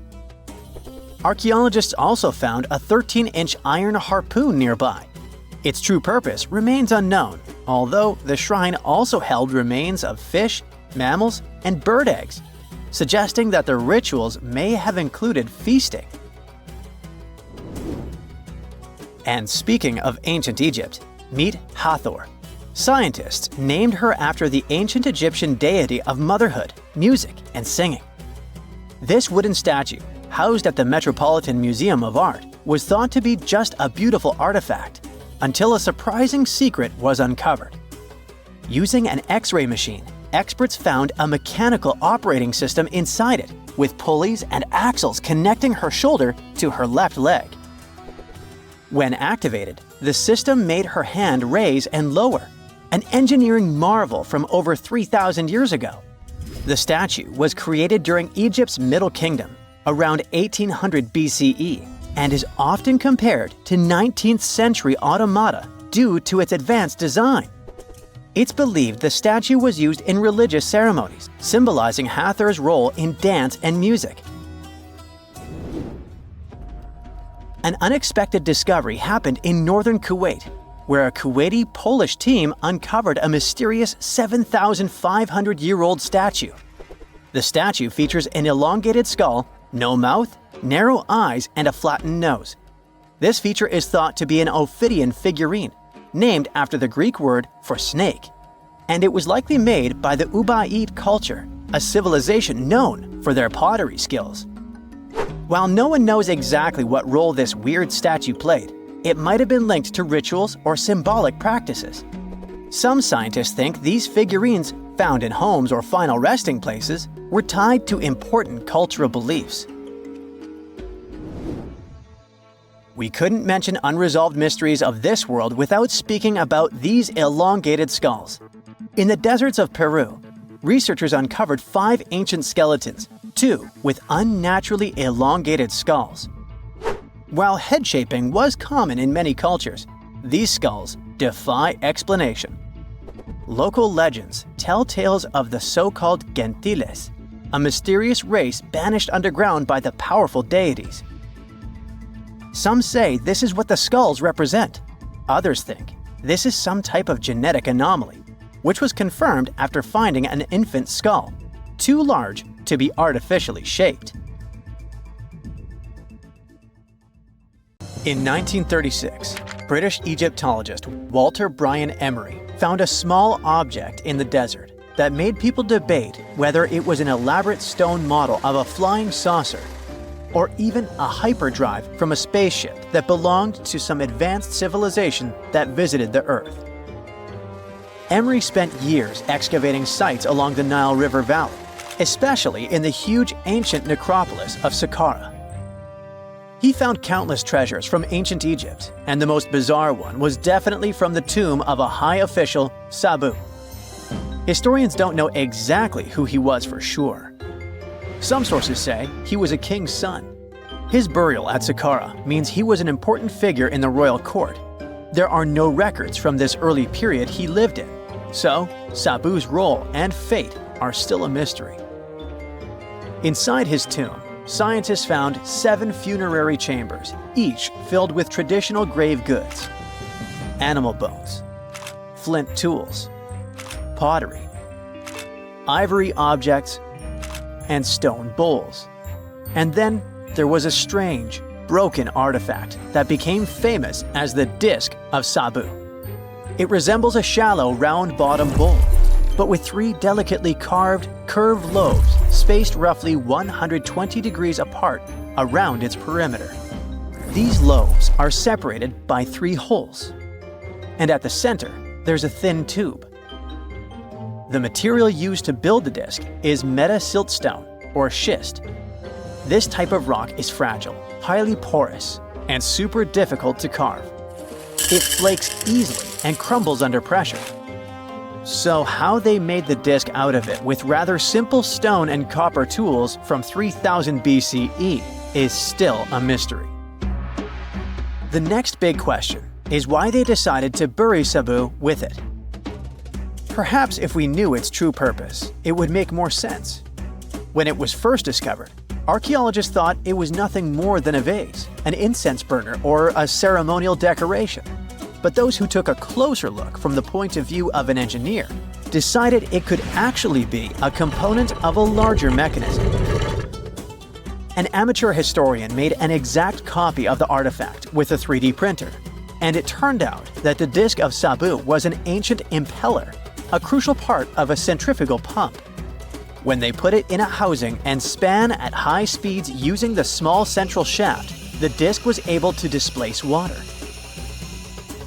Archaeologists also found a 13-inch iron harpoon nearby. Its true purpose remains unknown, although the shrine also held remains of fish, mammals, and bird eggs, suggesting that the rituals may have included feasting. And speaking of ancient Egypt, meet Hathor. Scientists named her after the ancient Egyptian deity of motherhood, music, and singing. This wooden statue, housed at the Metropolitan Museum of Art, was thought to be just a beautiful artifact, until a surprising secret was uncovered. Using an X-ray machine, experts found a mechanical operating system inside it, with pulleys and axles connecting her shoulder to her left leg. When activated, the system made her hand raise and lower, an engineering marvel from over 3,000 years ago. The statue was created during Egypt's Middle Kingdom, around 1800 BCE, and is often compared to 19th century automata due to its advanced design. It's believed the statue was used in religious ceremonies, symbolizing Hathor's role in dance and music. An unexpected discovery happened in northern Kuwait, where a Kuwaiti-Polish team uncovered a mysterious 7,500-year-old statue. The statue features an elongated skull, no mouth, narrow eyes, and a flattened nose. This feature is thought to be an Ophidian figurine, named after the Greek word for snake, and it was likely made by the Ubaid culture, a civilization known for their pottery skills. While no one knows exactly what role this weird statue played, it might have been linked to rituals or symbolic practices. Some scientists think these figurines, found in homes or final resting places, were tied to important cultural beliefs. We couldn't mention unresolved mysteries of this world without speaking about these elongated skulls. In the deserts of Peru, researchers uncovered 5 ancient skeletons, 2 with unnaturally elongated skulls. While head shaping was common in many cultures, these skulls defy explanation. Local legends tell tales of the so-called Gentiles, a mysterious race banished underground by the powerful deities. Some say this is what the skulls represent. Others think this is some type of genetic anomaly, which was confirmed after finding an infant skull, too large to be artificially shaped. In 1936, British Egyptologist Walter Bryan Emery found a small object in the desert that made people debate whether it was an elaborate stone model of a flying saucer or even a hyperdrive from a spaceship that belonged to some advanced civilization that visited the Earth. Emery spent years excavating sites along the Nile River Valley, especially in the huge ancient necropolis of Saqqara. He found countless treasures from ancient Egypt, and the most bizarre one was definitely from the tomb of a high official, Sabu. Historians don't know exactly who he was for sure. Some sources say he was a king's son. His burial at Saqqara means he was an important figure in the royal court. There are no records from this early period he lived in, so Sabu's role and fate are still a mystery. Inside his tomb, scientists found 7 funerary chambers, each filled with traditional grave goods: animal bones, flint tools, pottery, ivory objects, and stone bowls. And then there was a strange, broken artifact that became famous as the Disc of Sabu. It resembles a shallow, round-bottomed bowl, but with 3 delicately carved, curved lobes spaced roughly 120 degrees apart around its perimeter. These lobes are separated by 3 holes, and at the center, there's a thin tube. The material used to build the disc is meta-siltstone, or schist. This type of rock is fragile, highly porous, and super difficult to carve. it flakes easily and crumbles under pressure. So how they made the disc out of it with rather simple stone and copper tools from 3000 BCE is still a mystery. The next big question is why they decided to bury Sabu with it. Perhaps if we knew its true purpose, it would make more sense. When it was first discovered, archaeologists thought it was nothing more than a vase, an incense burner, or a ceremonial decoration. But those who took a closer look from the point of view of an engineer decided it could actually be a component of a larger mechanism. An amateur historian made an exact copy of the artifact with a 3D printer, and it turned out that the Disc of Sabu was an ancient impeller, a crucial part of a centrifugal pump. When they put it in a housing and span at high speeds using the small central shaft, the disc was able to displace water.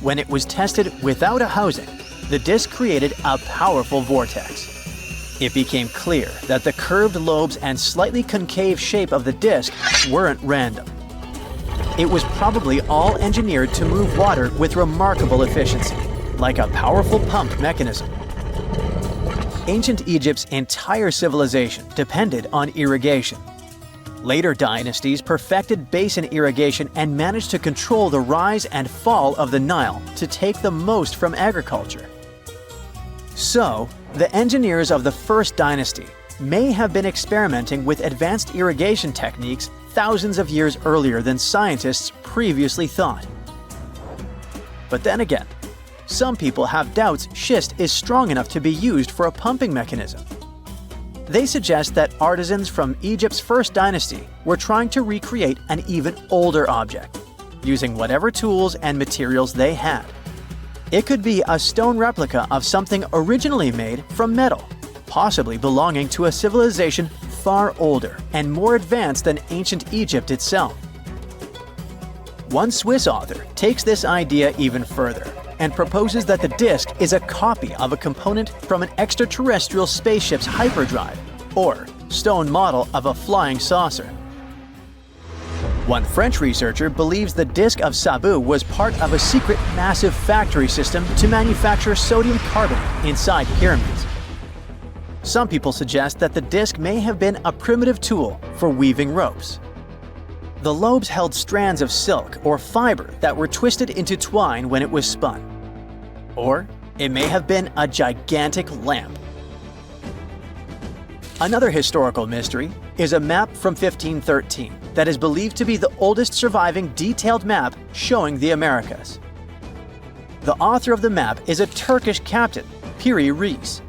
When it was tested without a housing, the disc created a powerful vortex. It became clear that the curved lobes and slightly concave shape of the disc weren't random. It was probably all engineered to move water with remarkable efficiency, like a powerful pump mechanism. Ancient Egypt's entire civilization depended on irrigation. Later dynasties perfected basin irrigation and managed to control the rise and fall of the Nile to take the most from agriculture. So, the engineers of the first dynasty may have been experimenting with advanced irrigation techniques thousands of years earlier than scientists previously thought. But then again, some people have doubts schist is strong enough to be used for a pumping mechanism. They suggest that artisans from Egypt's first dynasty were trying to recreate an even older object, using whatever tools and materials they had. It could be a stone replica of something originally made from metal, possibly belonging to a civilization far older and more advanced than ancient Egypt itself. One Swiss author takes this idea even further and proposes that the disc is a copy of a component from an extraterrestrial spaceship's hyperdrive, or stone model of a flying saucer. One French researcher believes the Disc of Sabu was part of a secret massive factory system to manufacture sodium carbonate inside pyramids. Some people suggest that the disc may have been a primitive tool for weaving ropes. The lobes held strands of silk or fiber that were twisted into twine when it was spun. Or it may have been a gigantic lamp. Another historical mystery is a map from 1513 that is believed to be the oldest surviving detailed map showing the Americas. The author of the map is a Turkish captain, Piri Reis.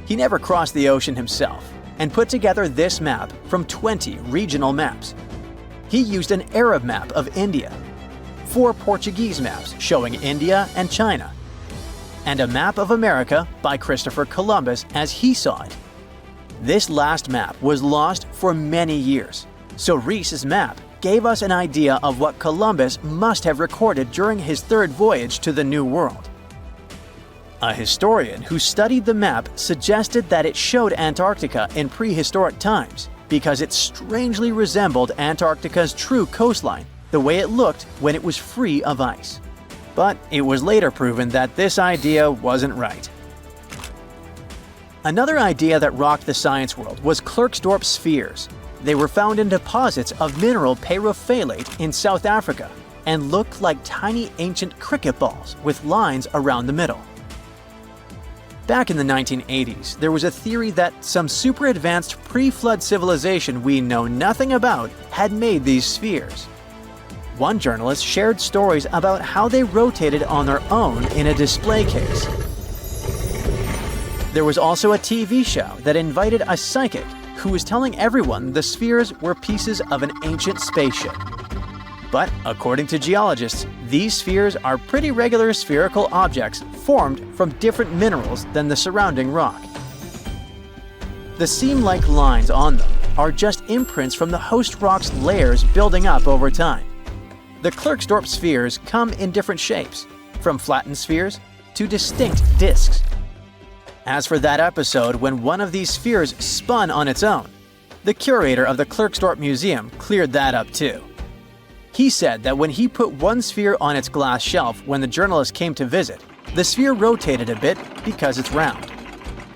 He never crossed the ocean himself and put together this map from 20 regional maps. He used an Arab map of India, 4 Portuguese maps showing India and China, and a map of America by Christopher Columbus as he saw it. This last map was lost for many years, so Reis's map gave us an idea of what Columbus must have recorded during his third voyage to the New World. A historian who studied the map suggested that it showed Antarctica in prehistoric times because it strangely resembled Antarctica's true coastline, the way it looked when it was free of ice. But it was later proven that this idea wasn't right. Another idea that rocked the science world was Klerksdorp spheres. They were found in deposits of mineral pyrophyllite in South Africa and looked like tiny ancient cricket balls with lines around the middle. Back in the 1980s, there was a theory that some super advanced pre-flood civilization we know nothing about had made these spheres. One journalist shared stories about how they rotated on their own in a display case. There was also a TV show that invited a psychic who was telling everyone the spheres were pieces of an ancient spaceship. But according to geologists, these spheres are pretty regular spherical objects formed from different minerals than the surrounding rock. The seam-like lines on them are just imprints from the host rock's layers building up over time. The Klerksdorp spheres come in different shapes, from flattened spheres to distinct discs. As for that episode when one of these spheres spun on its own, the curator of the Klerksdorp Museum cleared that up too. He said that when he put one sphere on its glass shelf when the journalist came to visit, the sphere rotated a bit because it's round.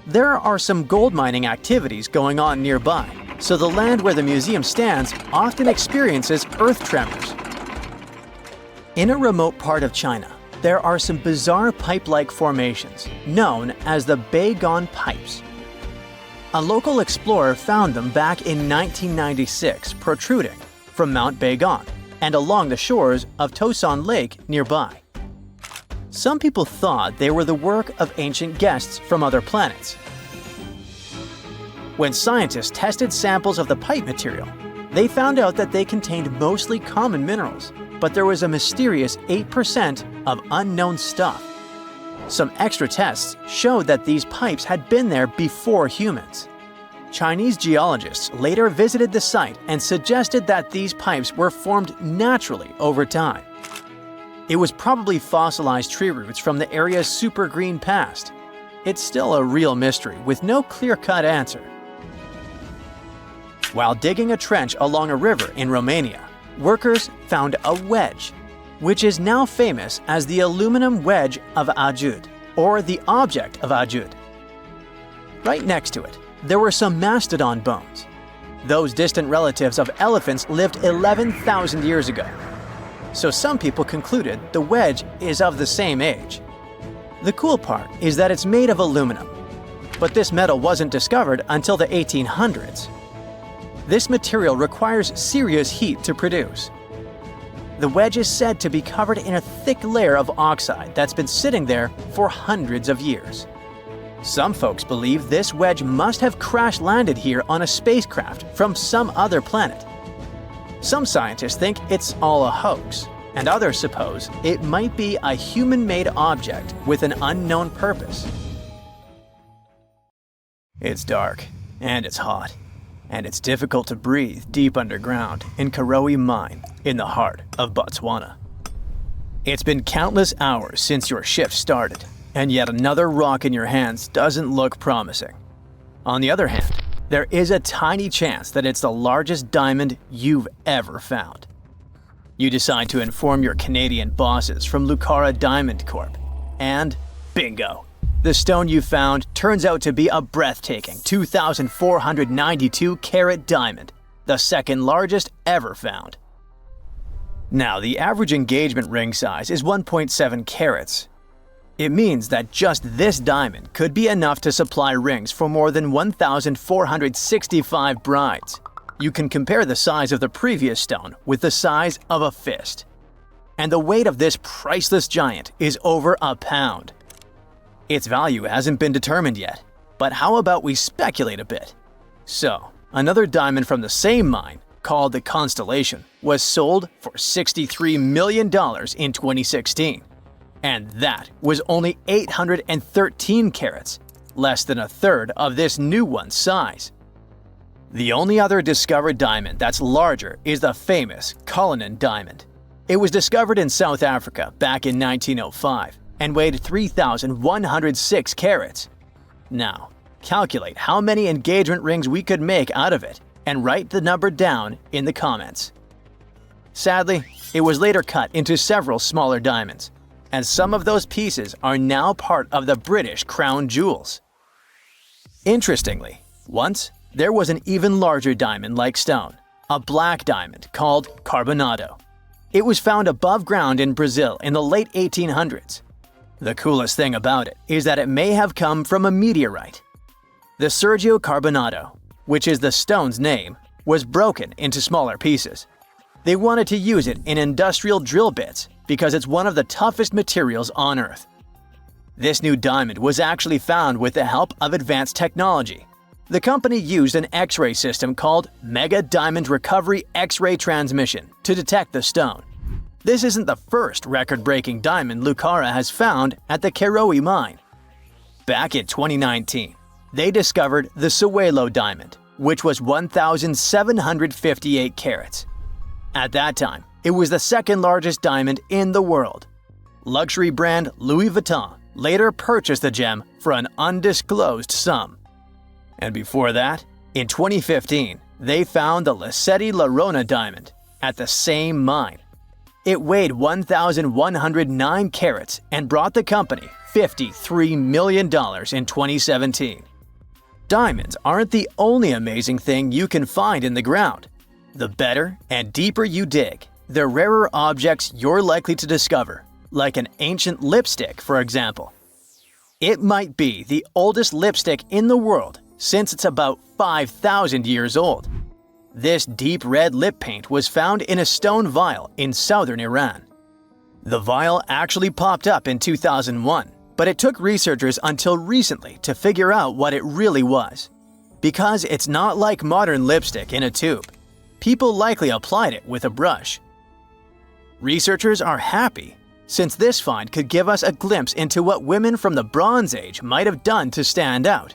There are some gold mining activities going on nearby, so the land where the museum stands often experiences earth tremors. In a remote part of China, there are some bizarre pipe-like formations known as the Baigong Pipes. A local explorer found them back in 1996 protruding from Mount Baigong and along the shores of Tosan Lake nearby. Some people thought they were the work of ancient guests from other planets. When scientists tested samples of the pipe material, they found out that they contained mostly common minerals, but there was a mysterious 8% of unknown stuff. Some extra tests showed that these pipes had been there before humans. Chinese geologists later visited the site and suggested that these pipes were formed naturally over time. It was probably fossilized tree roots from the area's super green past. It's still a real mystery with no clear-cut answer. While digging a trench along a river in Romania, workers found a wedge, which is now famous as the aluminum wedge of Ajud, or the object of Ajud. Right next to it, there were some mastodon bones. Those distant relatives of elephants lived 11,000 years ago. So some people concluded the wedge is of the same age. The cool part is that it's made of aluminum, but this metal wasn't discovered until the 1800s. This material requires serious heat to produce. The wedge is said to be covered in a thick layer of oxide that's been sitting there for hundreds of years. Some folks believe this wedge must have crash-landed here on a spacecraft from some other planet. Some scientists think it's all a hoax, and others suppose it might be a human-made object with an unknown purpose. It's dark, and it's hot, and it's difficult to breathe deep underground in Karowe Mine in the heart of Botswana. It's been countless hours since your shift started, and yet another rock in your hands doesn't look promising. On the other hand, there is a tiny chance that it's the largest diamond you've ever found. You decide to inform your Canadian bosses from Lucara Diamond Corp. And bingo! The stone you found turns out to be a breathtaking 2,492 carat diamond, the second largest ever found. Now, the average engagement ring size is 1.7 carats. It means that just this diamond could be enough to supply rings for more than 1,465 brides. You can compare the size of the previous stone with the size of a fist. And the weight of this priceless giant is over a pound. Its value hasn't been determined yet, but how about we speculate a bit? So, another diamond from the same mine, called the Constellation, was sold for $63 million in 2016. And that was only 813 carats, less than a third of this new one's size. The only other discovered diamond that's larger is the famous Cullinan diamond. It was discovered in South Africa back in 1905 and weighed 3,106 carats. Now, calculate how many engagement rings we could make out of it and write the number down in the comments. Sadly, it was later cut into several smaller diamonds, and some of those pieces are now part of the British crown jewels. Interestingly, once there was an even larger diamond-like stone, a black diamond called Carbonado. It was found above ground in Brazil in the late 1800s. The coolest thing about it is that it may have come from a meteorite. The Sergio Carbonado, which is the stone's name, was broken into smaller pieces. They wanted to use it in industrial drill bits because it's one of the toughest materials on Earth. This new diamond was actually found with the help of advanced technology. The company used an X-ray system called Mega Diamond Recovery X-ray Transmission to detect the stone. This isn't the first record-breaking diamond Lucara has found at the Karowe mine. Back in 2019, they discovered the Sewelo diamond, which was 1,758 carats. At that time, it was the second largest diamond in the world. Luxury brand Louis Vuitton later purchased the gem for an undisclosed sum. And before that, in 2015, they found the Lesedi La Rona diamond at the same mine, It weighed 1,109 carats and brought the company $53 million in 2017. Diamonds aren't the only amazing thing you can find in the ground. The better and deeper you dig, the rarer objects you're likely to discover, like an ancient lipstick, for example. It might be the oldest lipstick in the world since it's about 5,000 years old. This deep red lip paint was found in a stone vial in southern Iran. The vial actually popped up in 2001, but it took researchers until recently to figure out what it really was. Because it's not like modern lipstick in a tube, people likely applied it with a brush. Researchers are happy, since this find could give us a glimpse into what women from the Bronze Age might have done to stand out.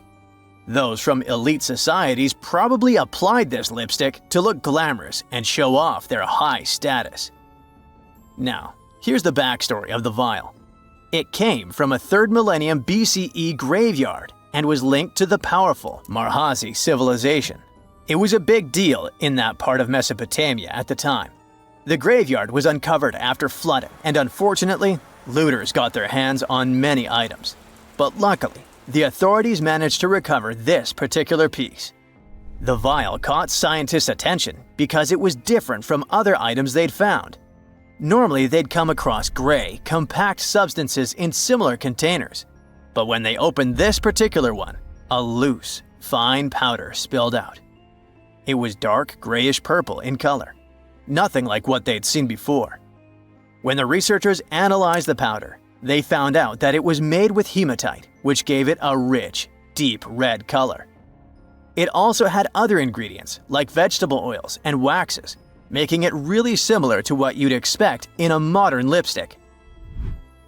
Those from elite societies probably applied this lipstick to look glamorous and show off their high status. Now, here's the backstory of the vial. It came from a 3rd millennium BCE graveyard and was linked to the powerful Marhazi civilization. It was a big deal in that part of Mesopotamia at the time. The graveyard was uncovered after flooding, and unfortunately, looters got their hands on many items. But luckily, the authorities managed to recover this particular piece. The vial caught scientists' attention because it was different from other items they'd found. Normally, they'd come across gray, compact substances in similar containers. But when they opened this particular one, a loose, fine powder spilled out. It was dark grayish purple in color, nothing like what they'd seen before. When the researchers analyzed the powder, they found out that it was made with hematite, which gave it a rich, deep red color. It also had other ingredients like vegetable oils and waxes, making it really similar to what you'd expect in a modern lipstick.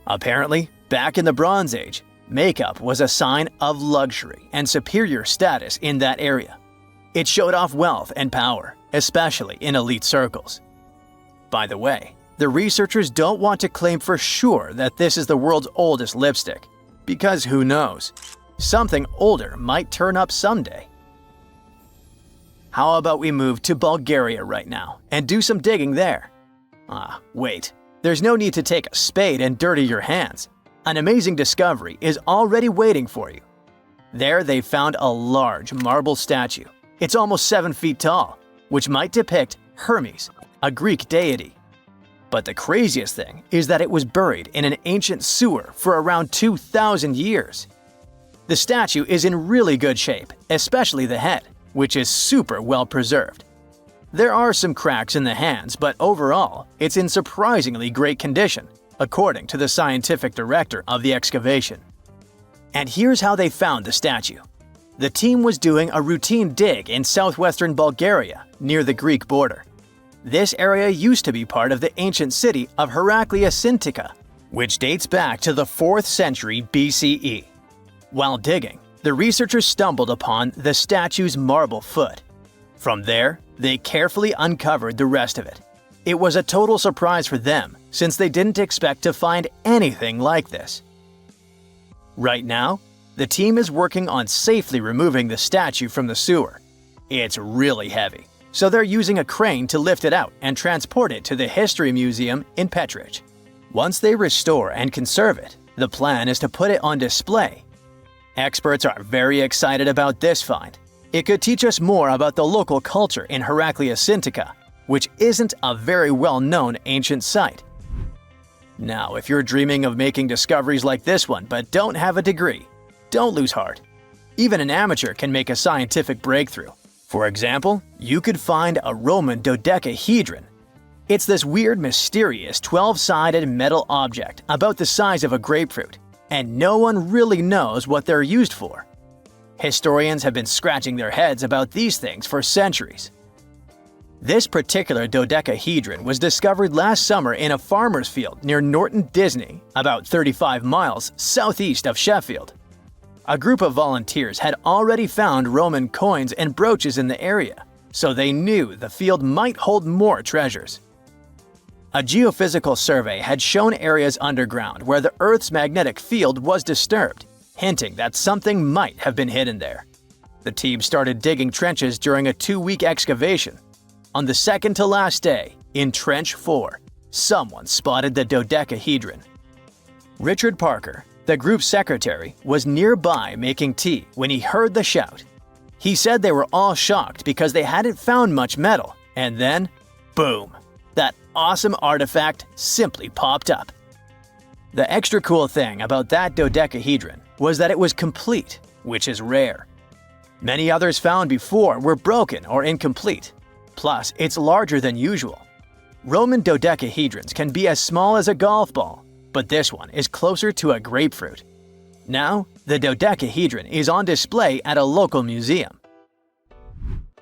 Apparently, back in the Bronze Age, makeup was a sign of luxury and superior status in that area. It showed off wealth and power, especially in elite circles. By the way, the researchers don't want to claim for sure that this is the world's oldest lipstick, because who knows? Something older might turn up someday. How about we move to Bulgaria right now and do some digging there? Wait, there's no need to take a spade and dirty your hands. An amazing discovery is already waiting for you. There they found a large marble statue. It's almost 7 feet tall, which might depict Hermes, a Greek deity. But the craziest thing is that it was buried in an ancient sewer for around 2,000 years. The statue is in really good shape, especially the head, which is super well preserved. There are some cracks in the hands, but overall, it's in surprisingly great condition, according to the scientific director of the excavation. And here's how they found the statue. The team was doing a routine dig in southwestern Bulgaria, near the Greek border. This area used to be part of the ancient city of Heraclea Sintica, which dates back to the 4th century BCE. While digging, the researchers stumbled upon the statue's marble foot. From there, they carefully uncovered the rest of it. It was a total surprise for them, since they didn't expect to find anything like this. Right now, the team is working on safely removing the statue from the sewer. It's really heavy, so they're using a crane to lift it out and transport it to the History Museum in Petrich. Once they restore and conserve it, the plan is to put it on display. Experts are very excited about this find. It could teach us more about the local culture in Heraclea Sintica, which isn't a very well-known ancient site. Now, if you're dreaming of making discoveries like this one but don't have a degree, don't lose heart. Even an amateur can make a scientific breakthrough. For example, you could find a Roman dodecahedron. It's this weird, mysterious 12-sided metal object about the size of a grapefruit, and no one really knows what they're used for. Historians have been scratching their heads about these things for centuries. This particular dodecahedron was discovered last summer in a farmer's field near Norton Disney, about 35 miles southeast of Sheffield. A group of volunteers had already found Roman coins and brooches in the area, so they knew the field might hold more treasures. A geophysical survey had shown areas underground where the Earth's magnetic field was disturbed, hinting that something might have been hidden there. The team started digging trenches during a 2-week excavation. On the second to last day, in Trench 4, someone spotted the dodecahedron. Richard Parker, the group's secretary, was nearby making tea when he heard the shout. He said they were all shocked because they hadn't found much metal, and then, boom, that awesome artifact simply popped up. The extra cool thing about that dodecahedron was that it was complete, which is rare. Many others found before were broken or incomplete. Plus, it's larger than usual. Roman dodecahedrons can be as small as a golf ball, but this one is closer to a grapefruit. Now, the dodecahedron is on display at a local museum.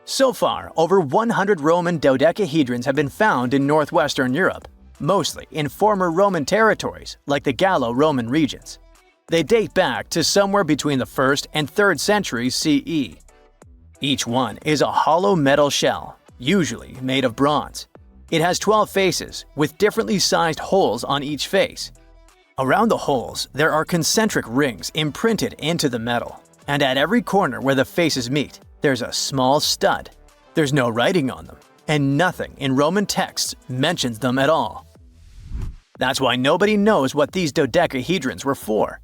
So far, over 100 Roman dodecahedrons have been found in northwestern Europe, mostly in former Roman territories like the Gallo-Roman regions. They date back to somewhere between the 1st and 3rd centuries CE. Each one is a hollow metal shell, usually made of bronze. It has 12 faces, with differently sized holes on each face. Around the holes, there are concentric rings imprinted into the metal, and at every corner where the faces meet, there's a small stud. There's no writing on them, and nothing in Roman texts mentions them at all. That's why nobody knows what these dodecahedrons were for.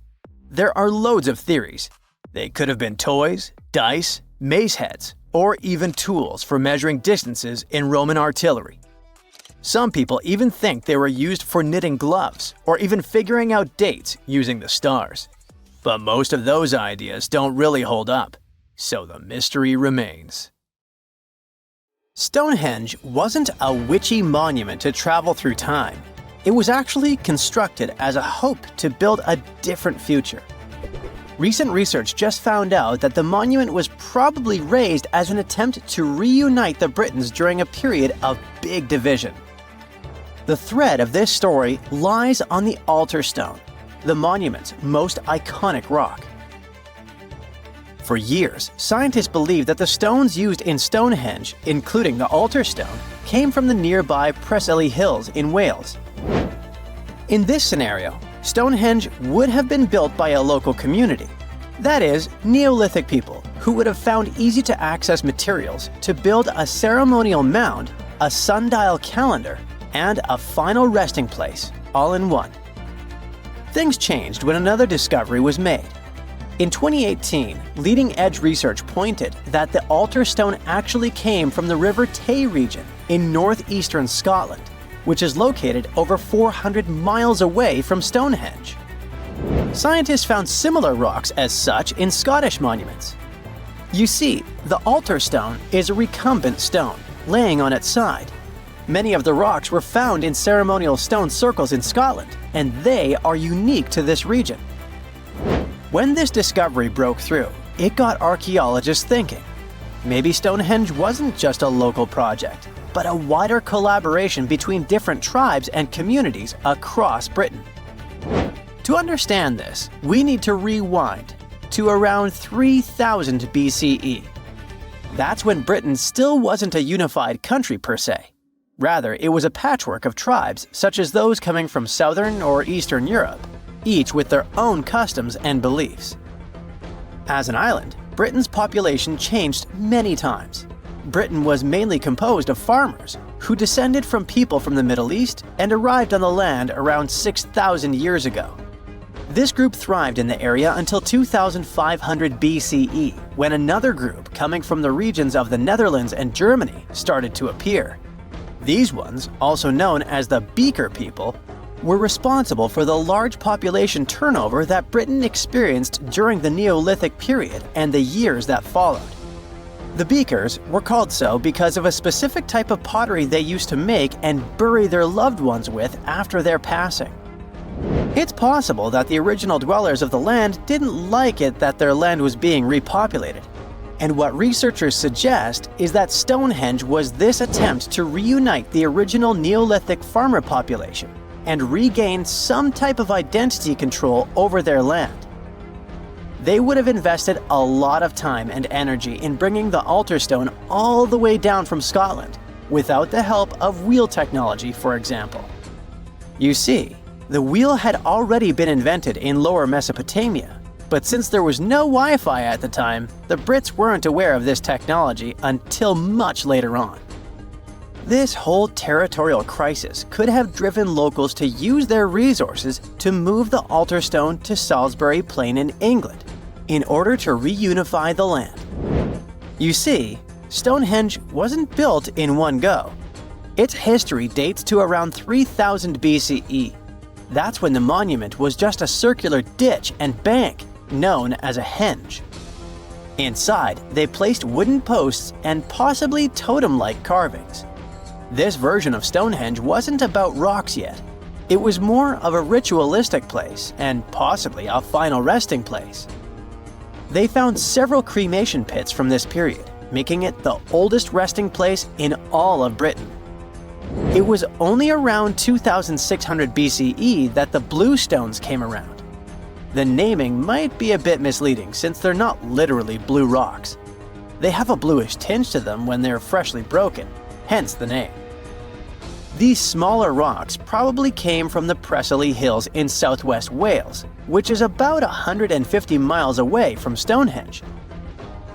There are loads of theories. They could have been toys, dice, mace heads, or even tools for measuring distances in Roman artillery. Some people even think they were used for knitting gloves or even figuring out dates using the stars. But most of those ideas don't really hold up, so the mystery remains. Stonehenge wasn't a witchy monument to travel through time. It was actually constructed as a hope to build a different future. Recent research just found out that the monument was probably raised as an attempt to reunite the Britons during a period of big division. The thread of this story lies on the altar stone, the monument's most iconic rock. For years, scientists believed that the stones used in Stonehenge, including the altar stone, came from the nearby Preseli Hills in Wales. In this scenario, Stonehenge would have been built by a local community. That is, Neolithic people who would have found easy-to-access materials to build a ceremonial mound, a sundial calendar, and a final resting place, all in one. Things changed when another discovery was made. In 2018, leading-edge research pointed that the altar stone actually came from the River Tay region in northeastern Scotland, which is located over 400 miles away from Stonehenge. Scientists found similar rocks as such in Scottish monuments. You see, the altar stone is a recumbent stone, laying on its side. Many of the rocks were found in ceremonial stone circles in Scotland, and they are unique to this region. When this discovery broke through, it got archaeologists thinking. Maybe Stonehenge wasn't just a local project, but a wider collaboration between different tribes and communities across Britain. To understand this, we need to rewind to around 3000 BCE. That's when Britain still wasn't a unified country per se. Rather, it was a patchwork of tribes such as those coming from southern or eastern Europe, each with their own customs and beliefs. As an island, Britain's population changed many times. Britain was mainly composed of farmers who descended from people from the Middle East and arrived on the land around 6,000 years ago. This group thrived in the area until 2500 BCE, when another group coming from the regions of the Netherlands and Germany started to appear. These ones, also known as the Beaker people, were responsible for the large population turnover that Britain experienced during the Neolithic period and the years that followed. The Beakers were called so because of a specific type of pottery they used to make and bury their loved ones with after their passing. It's possible that the original dwellers of the land didn't like it that their land was being repopulated. And what researchers suggest is that Stonehenge was this attempt to reunite the original Neolithic farmer population and regain some type of identity control over their land. They would have invested a lot of time and energy in bringing the altar stone all the way down from Scotland, without the help of wheel technology, for example. You see, the wheel had already been invented in Lower Mesopotamia, but since there was no Wi-Fi at the time, the Brits weren't aware of this technology until much later on. This whole territorial crisis could have driven locals to use their resources to move the altar stone to Salisbury Plain in England in order to reunify the land. You see, Stonehenge wasn't built in one go. Its history dates to around 3000 BCE. That's when the monument was just a circular ditch and bank known as a henge. Inside, they placed wooden posts and possibly totem-like carvings. This version of Stonehenge wasn't about rocks yet. It was more of a ritualistic place and possibly a final resting place. They found several cremation pits from this period, making it the oldest resting place in all of Britain. It was only around 2600 BCE that the blue stones came around. The naming might be a bit misleading since they're not literally blue rocks. They have a bluish tinge to them when they're freshly broken, hence the name. These smaller rocks probably came from the Preseli Hills in southwest Wales, which is about 150 miles away from Stonehenge.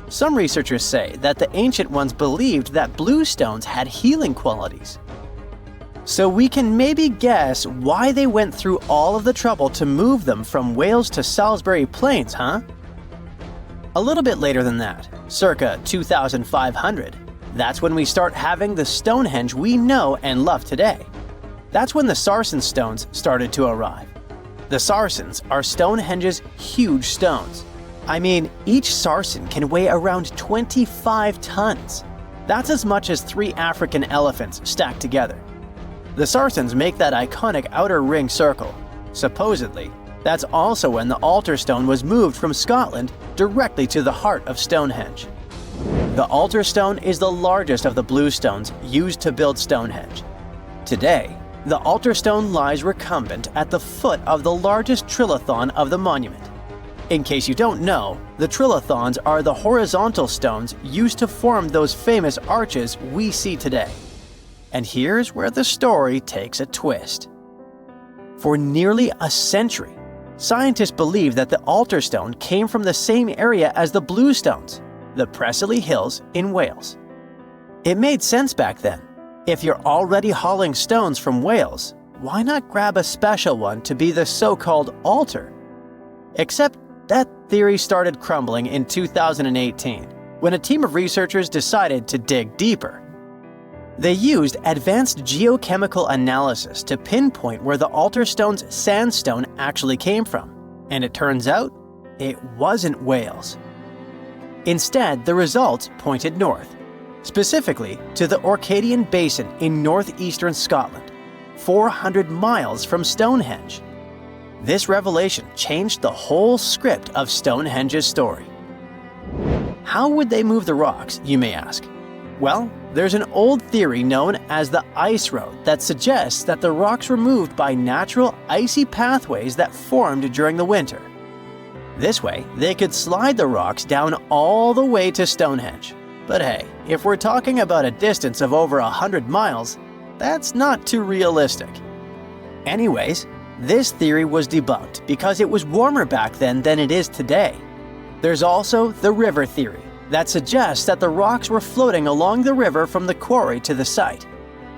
Some researchers say that the ancient ones believed that blue stones had healing qualities. So we can maybe guess why they went through all of the trouble to move them from Wales to Salisbury Plains, huh? A little bit later than that, circa 2500, that's when we start having the Stonehenge we know and love today. That's when the Sarsen stones started to arrive. The Sarsens are Stonehenge's huge stones. I mean, each Sarsen can weigh around 25 tons. That's as much as 3 African elephants stacked together. The Sarsens make that iconic outer ring circle. Supposedly, that's also when the altar stone was moved from Scotland directly to the heart of Stonehenge. The altar stone is the largest of the blue stones used to build Stonehenge. Today, the altar stone lies recumbent at the foot of the largest trilithon of the monument. In case you don't know, the trilithons are the horizontal stones used to form those famous arches we see today. And here's where the story takes a twist. For nearly a century, scientists believe that the altar stone came from the same area as the blue stones, the Preseli Hills in Wales. It made sense back then. If you're already hauling stones from Wales, why not grab a special one to be the so-called altar? Except that theory started crumbling in 2018, when a team of researchers decided to dig deeper. They used advanced geochemical analysis to pinpoint where the altar stone's sandstone actually came from, and it turns out it wasn't Wales. Instead, the results pointed north, specifically to the Orcadian Basin in northeastern Scotland, 400 miles from Stonehenge. This revelation changed the whole script of Stonehenge's story. How would they move the rocks, you may ask? Well, there's an old theory known as the ice road that suggests that the rocks were moved by natural icy pathways that formed during the winter. This way, they could slide the rocks down all the way to Stonehenge. But hey, if we're talking about a distance of over 100 miles, that's not too realistic. Anyways, this theory was debunked because it was warmer back then than it is today. There's also the river theory that suggests that the rocks were floating along the river from the quarry to the site.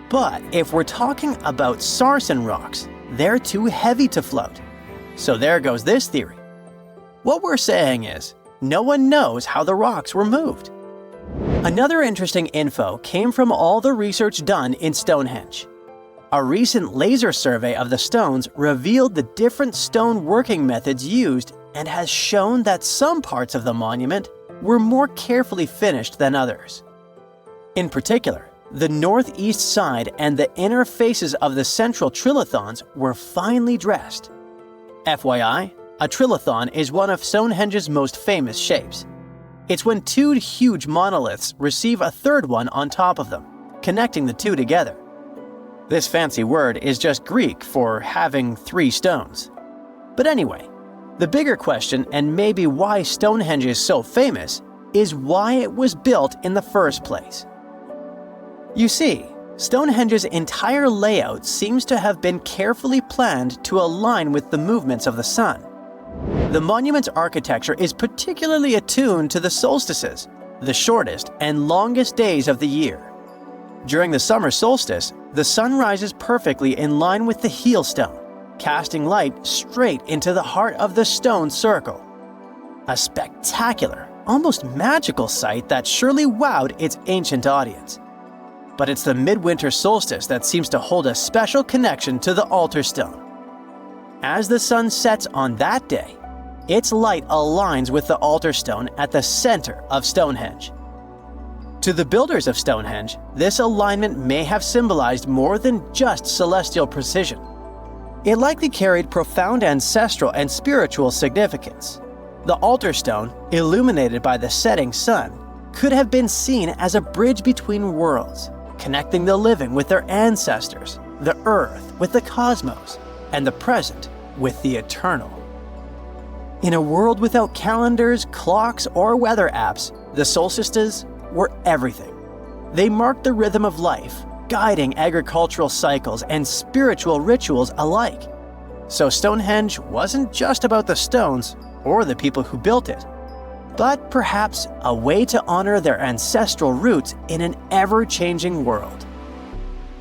But if we're talking about Sarsen rocks, they're too heavy to float. So there goes this theory. What we're saying is, no one knows how the rocks were moved. Another interesting info came from all the research done in Stonehenge. A recent laser survey of the stones revealed the different stone working methods used and has shown that some parts of the monument were more carefully finished than others. In particular, the northeast side and the inner faces of the central trilithons were finely dressed. FYI, a trilithon is one of Stonehenge's most famous shapes. It's when 2 huge monoliths receive a third one on top of them, connecting the 2 together. This fancy word is just Greek for having 3 stones. But anyway, the bigger question, and maybe why Stonehenge is so famous, is why it was built in the first place. You see, Stonehenge's entire layout seems to have been carefully planned to align with the movements of the sun. The monument's architecture is particularly attuned to the solstices, the shortest and longest days of the year. During the summer solstice, the sun rises perfectly in line with the heel stone, casting light straight into the heart of the stone circle. A spectacular, almost magical sight that surely wowed its ancient audience. But it's the midwinter solstice that seems to hold a special connection to the altar stone. As the sun sets on that day, its light aligns with the altar stone at the center of Stonehenge. To the builders of Stonehenge, this alignment may have symbolized more than just celestial precision. It likely carried profound ancestral and spiritual significance. The altar stone, illuminated by the setting sun, could have been seen as a bridge between worlds, connecting the living with their ancestors, the earth with the cosmos, and the present with the eternal. In a world without calendars, clocks, or weather apps, the solstices were everything. They marked the rhythm of life, guiding agricultural cycles and spiritual rituals alike. So Stonehenge wasn't just about the stones or the people who built it, but perhaps a way to honor their ancestral roots in an ever-changing world.